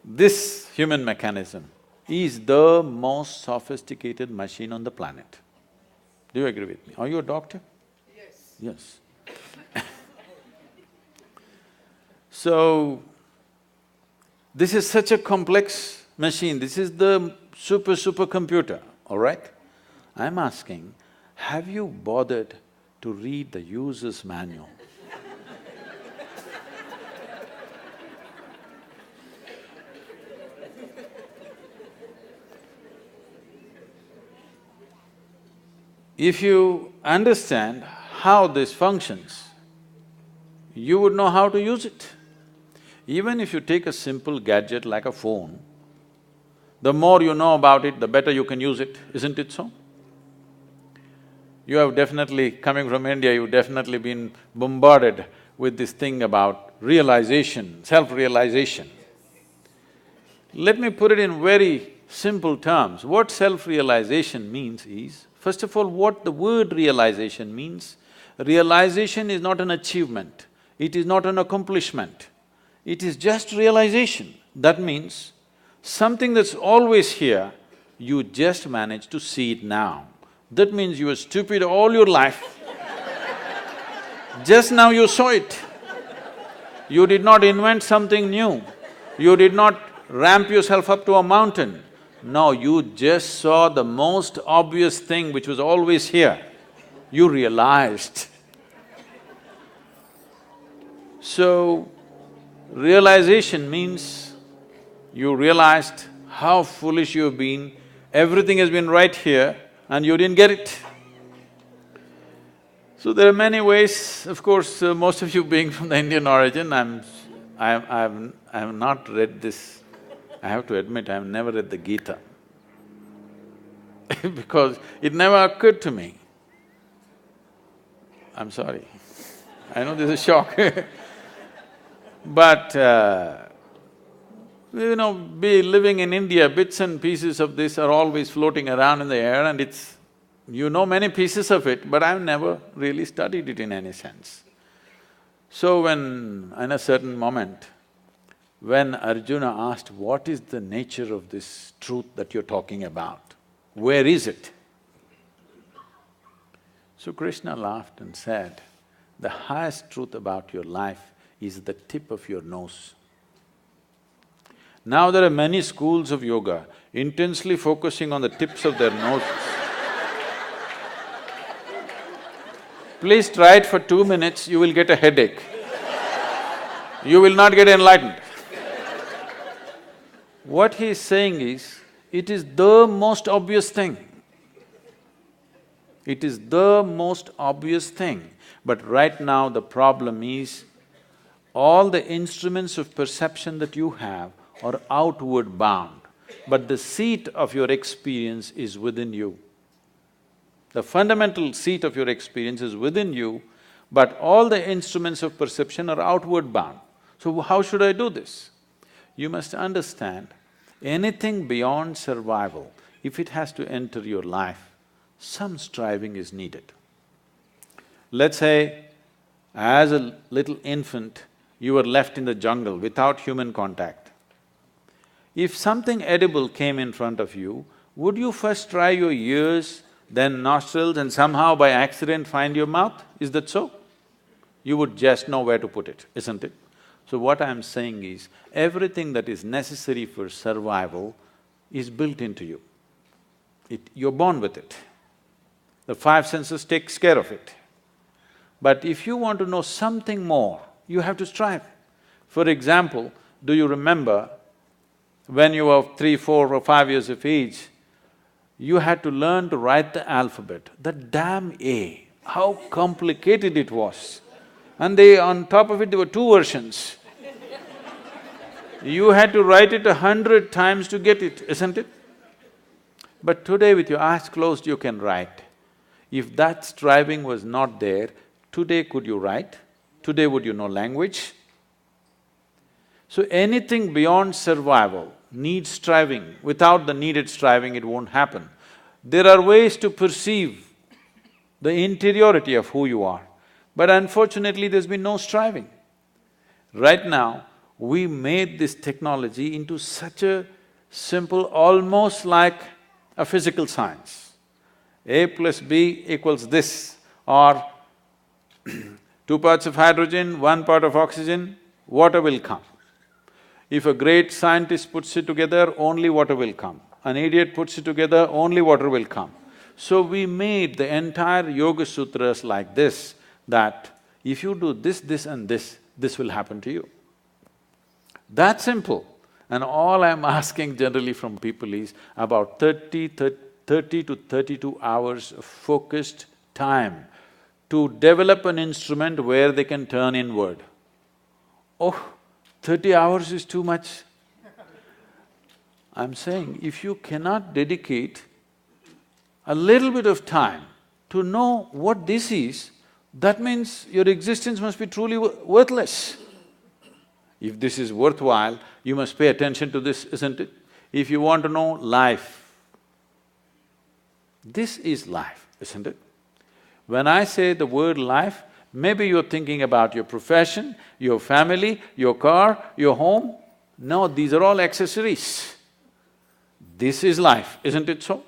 this human mechanism is the most sophisticated machine on the planet? Do you agree with me? Are you a doctor? Yes. Yes. So, this is such a complex machine, this is the supercomputer, all right? I'm asking, have you bothered to read the user's manual? If you understand how this functions, you would know how to use it. Even if you take a simple gadget like a phone, the more you know about it, the better you can use it, isn't it so? You have definitely, coming from India, you've definitely been bombarded with this thing about realization, self-realization. Let me put it in very simple terms. What self-realization means is, first of all, what the word realization means. Realization is not an achievement, it is not an accomplishment, it is just realization. That means something that's always here, you just manage to see it now. That means you were stupid all your life, just now you saw it. You did not invent something new, you did not ramp yourself up to a mountain. No, you just saw the most obvious thing which was always here. You realized. So, realization means you realized how foolish you've been, everything has been right here and you didn't get it. So there are many ways, of course, most of you being from the Indian origin, I've not read this. I have to admit, I've never read the Gita because it never occurred to me. I'm sorry, I know this is a shock but living in India, bits and pieces of this are always floating around in the air and it's… you know many pieces of it, but I've never really studied it in any sense. So when, in a certain moment, when Arjuna asked, what is the nature of this truth that you're talking about? Where is it? So Krishna laughed and said, the highest truth about your life is the tip of your nose. Now there are many schools of yoga intensely focusing on the tips of their noses. Please try it for 2 minutes, you will get a headache. You will not get enlightened. What he is saying is, it is the most obvious thing. It is the most obvious thing. But right now the problem is, all the instruments of perception that you have are outward bound, but the seat of your experience is within you. The fundamental seat of your experience is within you, but all the instruments of perception are outward bound. So how should I do this? You must understand, anything beyond survival, if it has to enter your life, some striving is needed. Let's say, as a little infant, you were left in the jungle without human contact. If something edible came in front of you, would you first try your ears, then nostrils and somehow by accident find your mouth? Is that so? You would just know where to put it, isn't it? So what I'm saying is, everything that is necessary for survival is built into you. You're born with it. The five senses takes care of it. But if you want to know something more, you have to strive. For example, do you remember when you were 3, 4 or 5 years of age, you had to learn to write the alphabet. That damn A, how complicated it was. And on top of it, there were 2 versions. You had to write it 100 times to get it, isn't it? But today with your eyes closed, you can write. If that striving was not there, today could you write? Today would you know language? So anything beyond survival needs striving. Without the needed striving, it won't happen. There are ways to perceive the interiority of who you are, but unfortunately there's been no striving. Right now, we made this technology into such a simple, almost like a physical science. A plus B equals this, or 2 parts of hydrogen, 1 part of oxygen, water will come. If a great scientist puts it together, only water will come. An idiot puts it together, only water will come. So we made the entire Yoga Sutras like this, that if you do this, this and this will happen to you. That simple. And all I'm asking generally from people is, about 30 30 to 32 hours of focused time to develop an instrument where they can turn inward. Oh, 30 hours is too much. I'm saying, if you cannot dedicate a little bit of time to know what this is, that means your existence must be truly worthless. If this is worthwhile, you must pay attention to this, isn't it? If you want to know life, this is life, isn't it? When I say the word life, maybe you're thinking about your profession, your family, your car, your home. No, these are all accessories. This is life, isn't it so?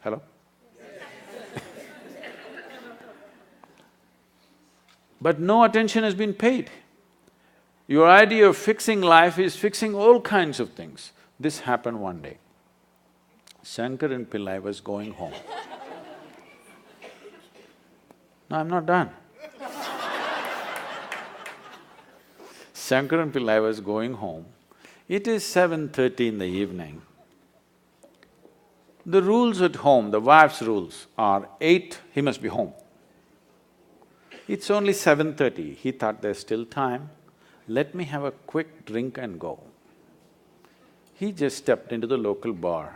Hello? But no attention has been paid. Your idea of fixing life is fixing all kinds of things. This happened one day. Shankaran Pillai was going home. No, I'm not done. Shankaran Pillai was going home. It is 7:30 in the evening. The rules at home, the wife's rules are 8, he must be home. It's only 7:30, he thought there's still time, let me have a quick drink and go. He just stepped into the local bar.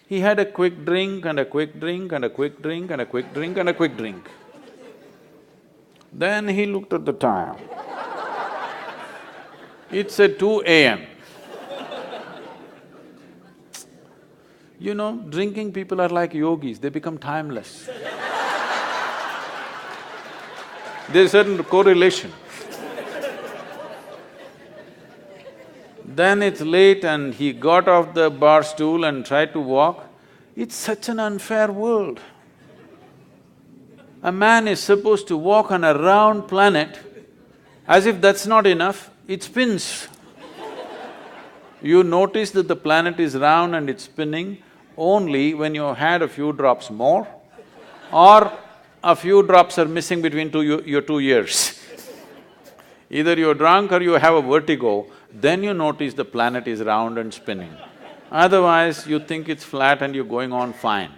He had a quick drink and a quick drink and a quick drink and a quick drink and a quick drink. Then he looked at the time. It's at 2 a.m. You know, drinking people are like yogis, they become timeless. There's a certain correlation. Then it's late and he got off the bar stool and tried to walk. It's such an unfair world. A man is supposed to walk on a round planet, as if that's not enough, it spins. You notice that the planet is round and it's spinning only when you had a few drops more, or a few drops are missing between your 2 ears. Either you're drunk or you have a vertigo, then you notice the planet is round and spinning. Otherwise, you think it's flat and you're going on fine.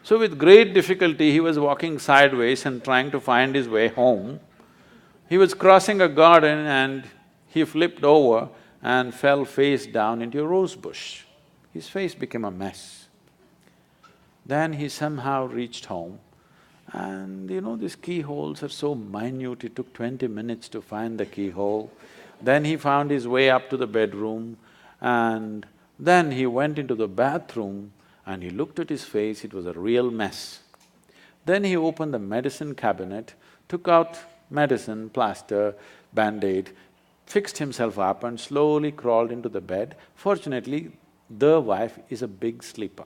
So with great difficulty, he was walking sideways and trying to find his way home. He was crossing a garden and he flipped over and fell face down into a rose bush. His face became a mess. Then he somehow reached home and you know, these keyholes are so minute, it took 20 minutes to find the keyhole. Then he found his way up to the bedroom and then he went into the bathroom and he looked at his face, it was a real mess. Then he opened the medicine cabinet, took out medicine, plaster, band-aid, fixed himself up and slowly crawled into the bed. Fortunately, the wife is a big sleeper.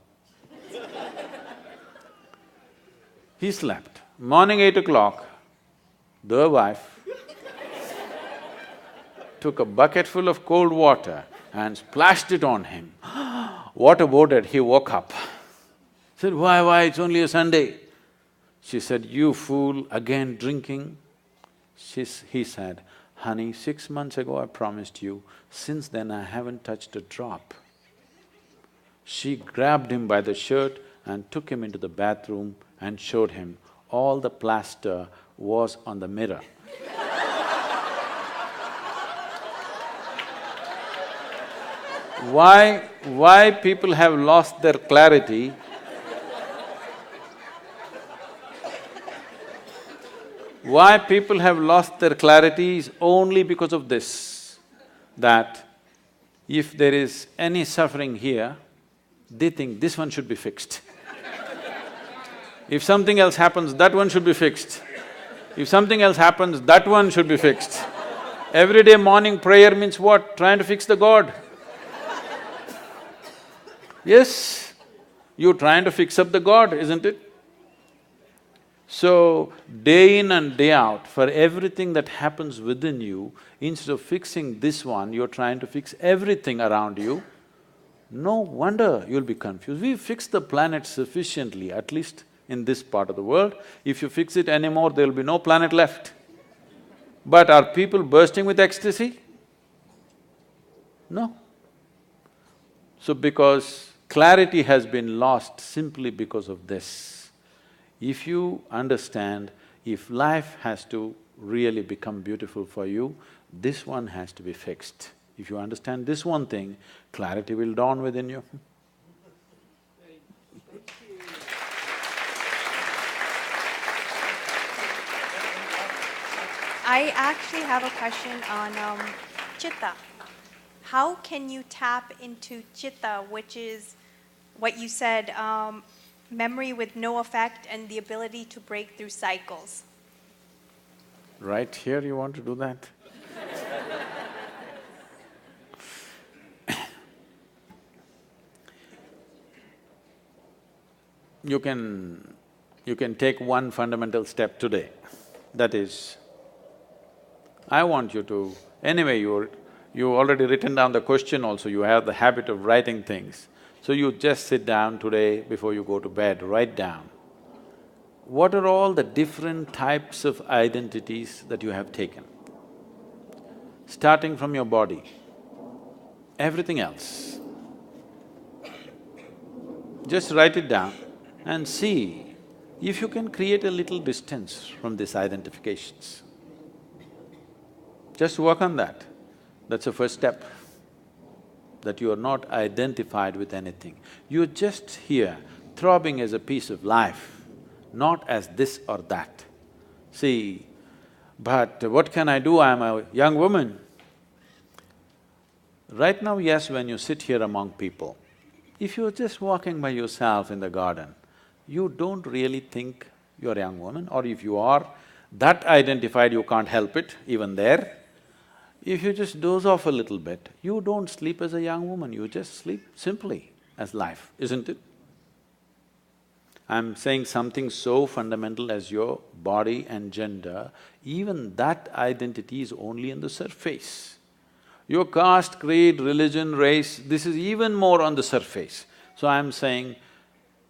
He slept. Morning 8 o'clock, the wife took a bucket full of cold water and splashed it on him. What about it? He woke up. Said, why, it's only a Sunday. She said, you fool, again drinking? He said, honey, 6 months ago I promised you, since then I haven't touched a drop. She grabbed him by the shirt and took him into the bathroom and showed him all the plaster was on the mirror. Why people have lost their clarity? Why people have lost their clarity is only because of this, that if there is any suffering here, they think this one should be fixed. If something else happens, that one should be fixed. If something else happens, that one should be fixed. Everyday morning prayer means what? Trying to fix the God. Yes, you're trying to fix up the God, isn't it? So, day in and day out, for everything that happens within you, instead of fixing this one, you're trying to fix everything around you. No wonder you'll be confused. We've fixed the planet sufficiently, at least in this part of the world. If you fix it anymore, there'll be no planet left. But are people bursting with ecstasy? No. So because Clarity has been lost simply because of this. If you understand, if life has to really become beautiful for you, this one has to be fixed. If you understand this one thing, clarity will dawn within you. I actually have a question on chitta. How can you tap into chitta, which is what you said, memory with no effect and the ability to break through cycles? Right here you want to do that? You can take one fundamental step today. That is, I want you to… Anyway, you already written down the question also, you have the habit of writing things. So you just sit down today before you go to bed, write down, what are all the different types of identities that you have taken? Starting from your body, everything else. Just write it down and see if you can create a little distance from these identifications. Just work on that. That's the first step, that you are not identified with anything. You're just here, throbbing as a piece of life, not as this or that. See, but what can I do? I'm a young woman. Right now, yes, when you sit here among people, if you're just walking by yourself in the garden, you don't really think you're a young woman, or if you are that identified, you can't help it, even there. If you just doze off a little bit, you don't sleep as a young woman, you just sleep simply as life, isn't it? I'm saying something so fundamental as your body and gender, even that identity is only on the surface. Your caste, creed, religion, race, this is even more on the surface. So I'm saying,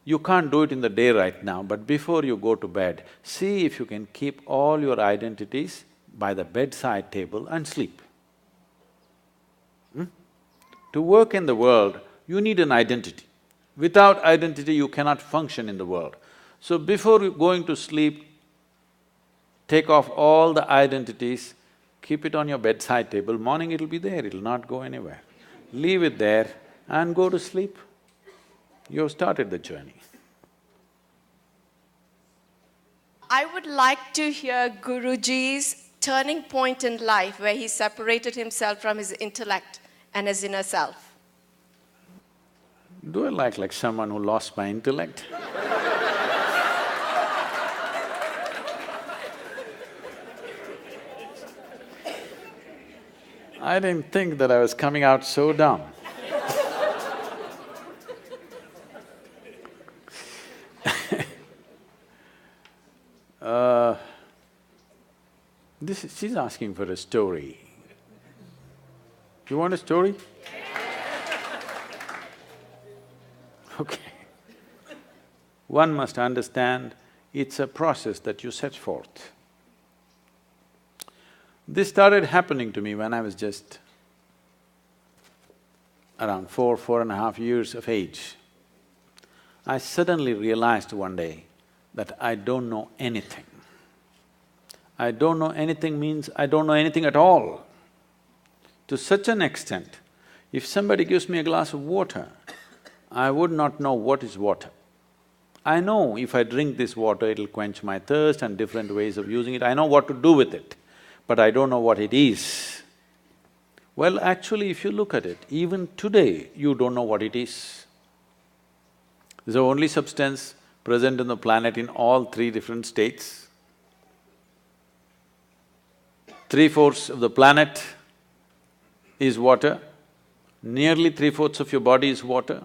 you can't do it in the day right now, but before you go to bed, see if you can keep all your identities by the bedside table and sleep. To work in the world, you need an identity. Without identity, you cannot function in the world. So before going to sleep, take off all the identities, keep it on your bedside table, morning it'll be there, it'll not go anywhere. Leave it there and go to sleep. You've started the journey. I would like to hear Guruji's turning point in life where he separated himself from his intellect and his inner self. Do I like someone who lost my intellect? I didn't think that I was coming out so dumb. She's asking for a story. You want a story? Okay. One must understand, it's a process that you set forth. This started happening to me when I was just around 4.5 years of age. I suddenly realized one day that I don't know anything. I don't know anything means I don't know anything at all. To such an extent, if somebody gives me a glass of water, I would not know what is water. I know if I drink this water, it'll quench my thirst and different ways of using it, I know what to do with it, but I don't know what it is. Well, actually, if you look at it, even today, you don't know what it is. It's the only substance present on the planet in all three different states. 3/4 of the planet is water, nearly 3/4 of your body is water.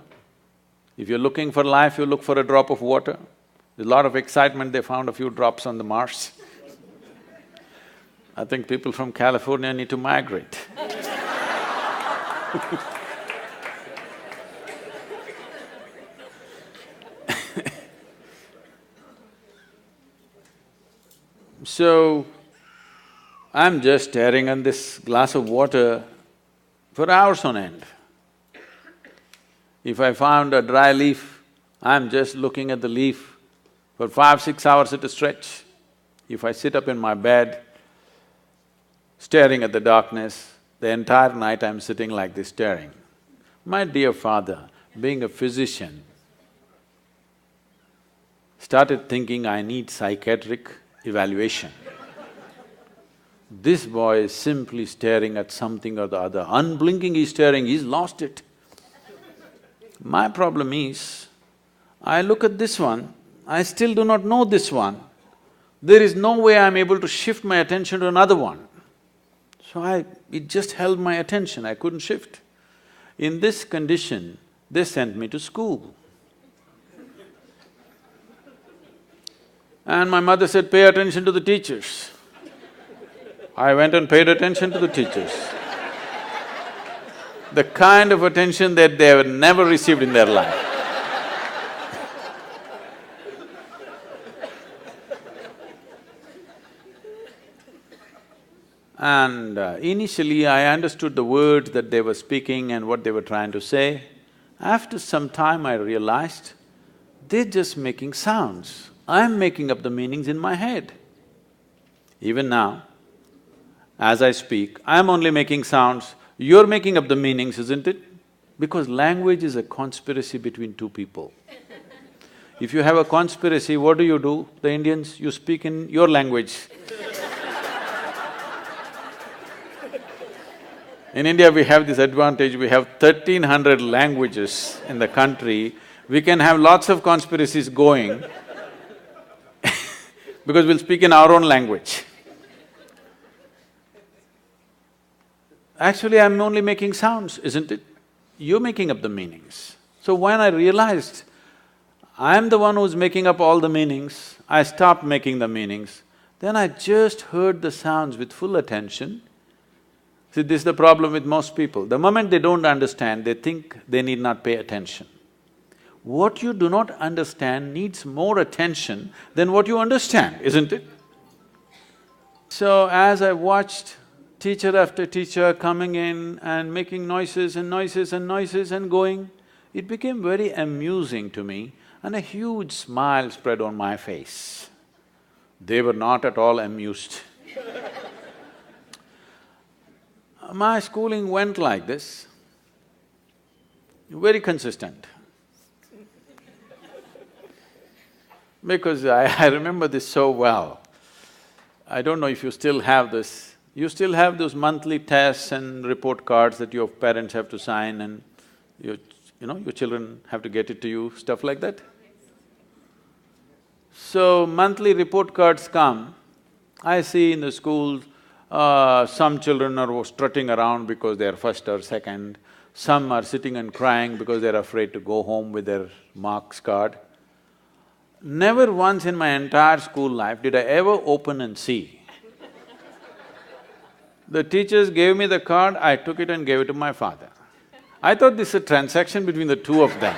If you're looking for life, you look for a drop of water. There's a lot of excitement, they found a few drops on the Mars. I think people from California need to migrate. So, I'm just staring at this glass of water for hours on end. If I found a dry leaf, I'm just looking at the leaf for 5–6 hours at a stretch. If I sit up in my bed, staring at the darkness, the entire night I'm sitting like this staring. My dear father, being a physician, started thinking I need psychiatric evaluation. This boy is simply staring at something or the other, unblinking he's staring, he's lost it. My problem is, I look at this one, I still do not know this one. There is no way I'm able to shift my attention to another one. So it just held my attention, I couldn't shift. In this condition, they sent me to school. And my mother said, pay attention to the teachers. I went and paid attention to the teachers. The kind of attention that they have never received in their life. And initially I understood the words that they were speaking and what they were trying to say. After some time I realized, they're just making sounds. I'm making up the meanings in my head. Even now, as I speak, I'm only making sounds, you're making up the meanings, isn't it? Because language is a conspiracy between two people. If you have a conspiracy, what do? The Indians, you speak in your language. In India, we have this advantage, we have 1300 languages in the country, we can have lots of conspiracies going because we'll speak in our own language. Actually, I'm only making sounds, isn't it? You're making up the meanings. So when I realized I'm the one who's making up all the meanings, I stopped making the meanings, then I just heard the sounds with full attention. See, this is the problem with most people. The moment they don't understand, they think they need not pay attention. What you do not understand needs more attention than what you understand, isn't it? So as I watched teacher after teacher coming in and making noises and noises and noises and going, it became very amusing to me and a huge smile spread on my face. They were not at all amused. My schooling went like this, very consistent. Because I remember this so well. I don't know if you still have this. You still have those monthly tests and report cards that your parents have to sign and your children have to get it to you, stuff like that? So, monthly report cards come, I see in the schools, some children are strutting around because they are first or second, some are sitting and crying because they're afraid to go home with their marks card. Never once in my entire school life did I ever open and see. The teachers gave me the card, I took it and gave it to my father. I thought this is a transaction between the two of them.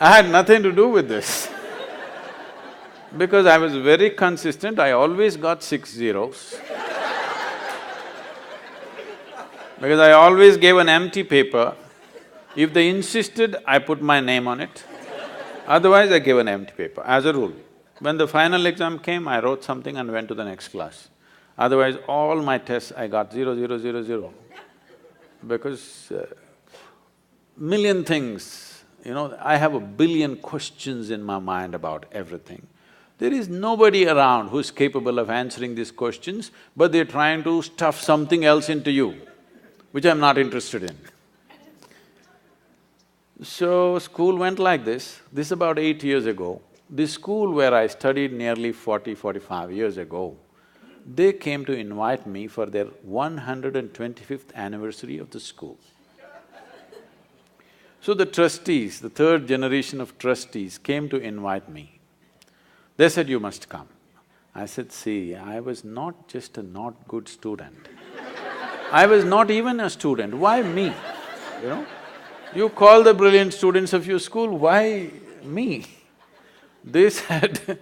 I had nothing to do with this. Because I was very consistent, I always got 6 zeros. Because I always gave an empty paper. If they insisted, I put my name on it. Otherwise, I gave an empty paper, as a rule. When the final exam came, I wrote something and went to the next class. Otherwise, all my tests I got 0, 0, 0, 0. Because million things, I have a billion questions in my mind about everything. There is nobody around who's capable of answering these questions, but they're trying to stuff something else into you, which I'm not interested in. So, school went like this. This is about 8 years ago. This school where I studied nearly 45 years ago, they came to invite me for their 125th anniversary of the school. So the trustees, the third generation of trustees came to invite me. They said, you must come. I said, see, I was not just a not good student. I was not even a student, why me, You call the brilliant students of your school, why me? They said,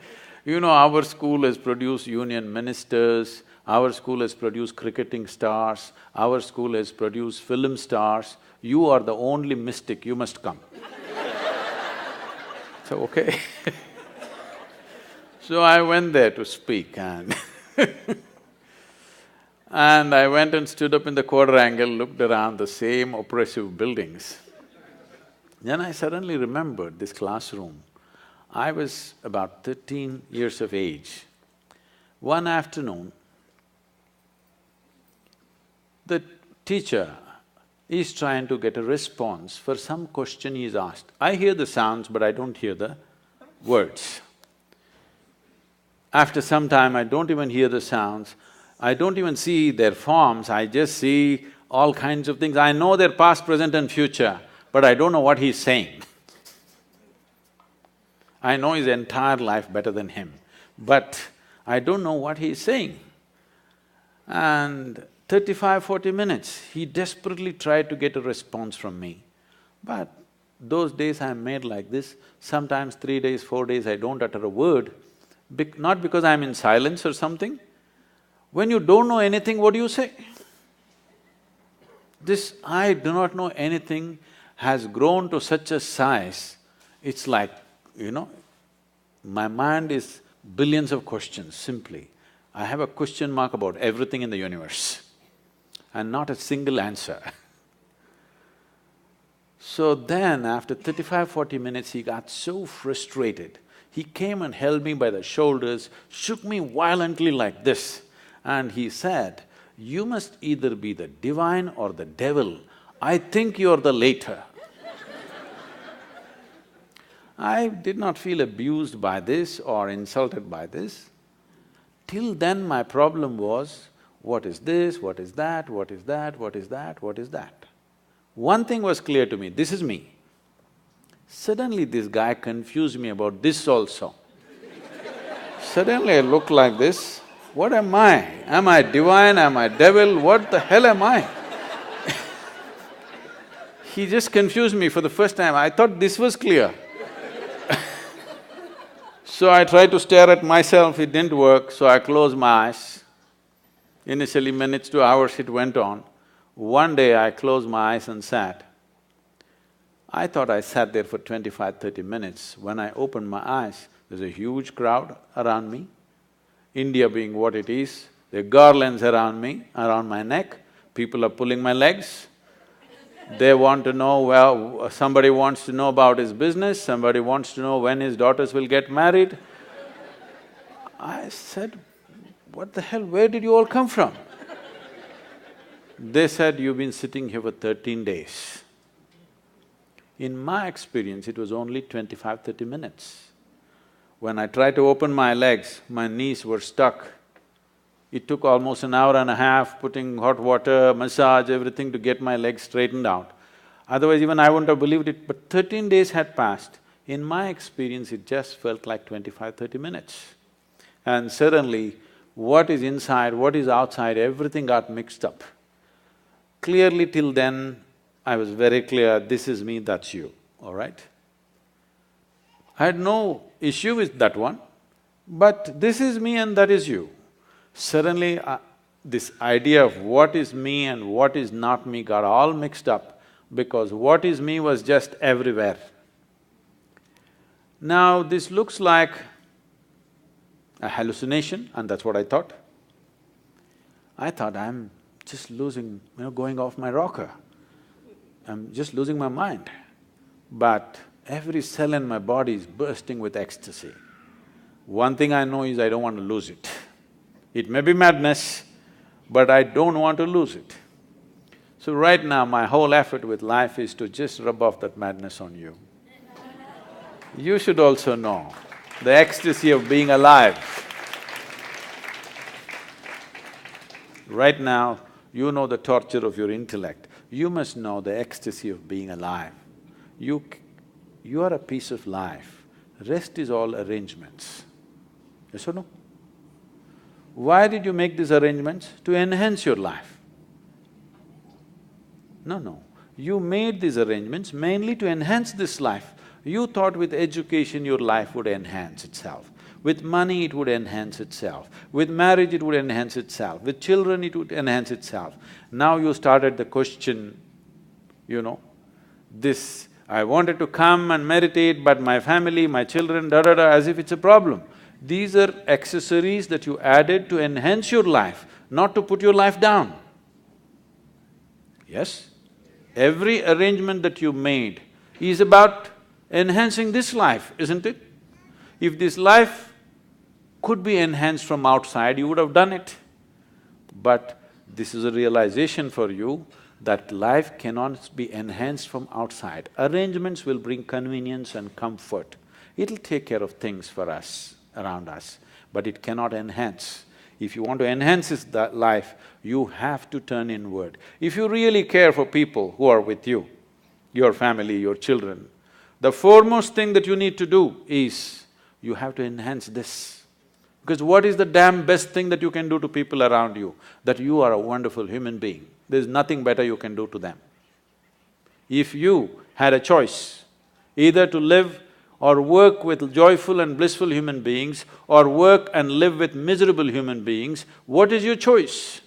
our school has produced union ministers, our school has produced cricketing stars, our school has produced film stars, you are the only mystic, you must come. So, okay. So I went there to speak and and I went and stood up in the quadrangle, looked around the same oppressive buildings. Then I suddenly remembered this classroom. I was about 13 years of age. One afternoon, the teacher is trying to get a response for some question he is asked. I hear the sounds, but I don't hear the words. After some time, I don't even hear the sounds, I don't even see their forms, I just see all kinds of things. I know their past, present and future, but I don't know what he's saying. I know his entire life better than him, but I don't know what he's saying. And 35–40 minutes, he desperately tried to get a response from me. But those days I'm made like this, sometimes 3 days, 4 days I don't utter a word, not because I'm in silence or something. When you don't know anything, what do you say? This I do not know anything has grown to such a size, it's like, my mind is billions of questions, simply. I have a question mark about everything in the universe and not a single answer. So then, after 35–40 minutes, he got so frustrated. He came and held me by the shoulders, shook me violently like this, and he said, "You must either be the divine or the devil. I think you're the latter." I did not feel abused by this or insulted by this. Till then my problem was, what is this, what is that, what is that, what is that, what is that? One thing was clear to me, this is me. Suddenly this guy confused me about this also. Suddenly I looked like this, what am I? Am I divine, am I devil, what the hell am I? He just confused me for the first time, I thought this was clear. So I tried to stare at myself, it didn't work, so I closed my eyes. Initially minutes to hours it went on. One day I closed my eyes and sat. I thought I sat there for 25–30 minutes. When I opened my eyes, there's a huge crowd around me. India being what it is, there are garlands around me, around my neck, people are pulling my legs. They want to know, well, somebody wants to know about his business, somebody wants to know when his daughters will get married. I said, what the hell, where did you all come from? They said, you've been sitting here for 13 days. In my experience, it was only 25–30 minutes. When I tried to open my legs, my knees were stuck. It took almost an hour and a half, putting hot water, massage, everything to get my legs straightened out. Otherwise even I wouldn't have believed it, but 13 days had passed. In my experience, it just felt like 25–30 minutes. And suddenly, what is inside, what is outside, everything got mixed up. Clearly till then, I was very clear, this is me, that's you, all right? I had no issue with that one, but this is me and that is you. Suddenly, this idea of what is me and what is not me got all mixed up because what is me was just everywhere. Now, this looks like a hallucination and that's what I thought. I thought I'm just losing, going off my rocker. I'm just losing my mind. But every cell in my body is bursting with ecstasy. One thing I know is I don't want to lose it. It may be madness, but I don't want to lose it. So right now, my whole effort with life is to just rub off that madness on you. You should also know the ecstasy of being alive. Right now, you know the torture of your intellect. You must know the ecstasy of being alive. You are a piece of life. Rest is all arrangements. Yes or no? Why did you make these arrangements? To enhance your life. No. You made these arrangements mainly to enhance this life. You thought with education your life would enhance itself. With money, it would enhance itself. With marriage, it would enhance itself. With children, it would enhance itself. Now you started the question, this, I wanted to come and meditate, but my family, my children, da-da-da, as if it's a problem. These are accessories that you added to enhance your life, not to put your life down. Yes? Every arrangement that you made is about enhancing this life, isn't it? If this life could be enhanced from outside, you would have done it. But this is a realization for you that life cannot be enhanced from outside. Arrangements will bring convenience and comfort. It'll take care of things for us, around us, but it cannot enhance. If you want to enhance this life, you have to turn inward. If you really care for people who are with you, your family, your children, the foremost thing that you need to do is, you have to enhance this. Because what is the damn best thing that you can do to people around you? That you are a wonderful human being. There's nothing better you can do to them. If you had a choice, either to live or work with joyful and blissful human beings, or work and live with miserable human beings, what is your choice?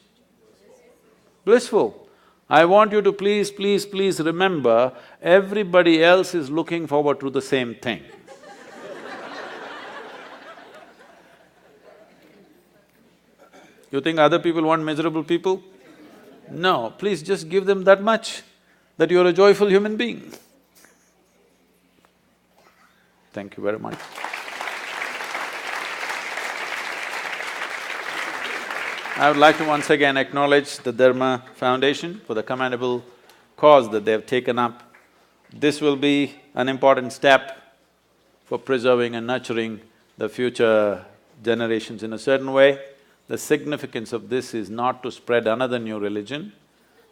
Blissful. I want you to please remember, everybody else is looking forward to the same thing. You think other people want miserable people? No, please just give them that much, that you're a joyful human being. Thank you very much. I would like to once again acknowledge the Dharma Foundation for the commendable cause that they have taken up. This will be an important step for preserving and nurturing the future generations in a certain way. The significance of this is not to spread another new religion.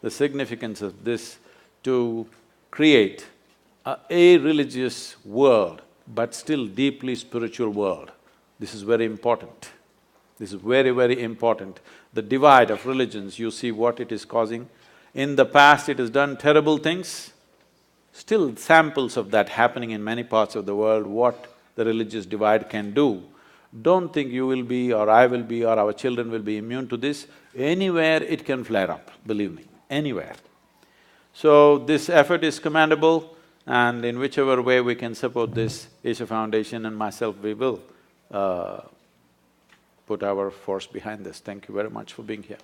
The significance of this to create a religious world, but still deeply spiritual world. This is very important. This is very important. The divide of religions, you see what it is causing. In the past, it has done terrible things. Still samples of that happening in many parts of the world, what the religious divide can do. Don't think you will be, or I will be, or our children will be immune to this. Anywhere it can flare up, believe me, anywhere. So this effort is commendable, and in whichever way we can support this, Isha Foundation and myself, we will put our force behind this. Thank you very much for being here.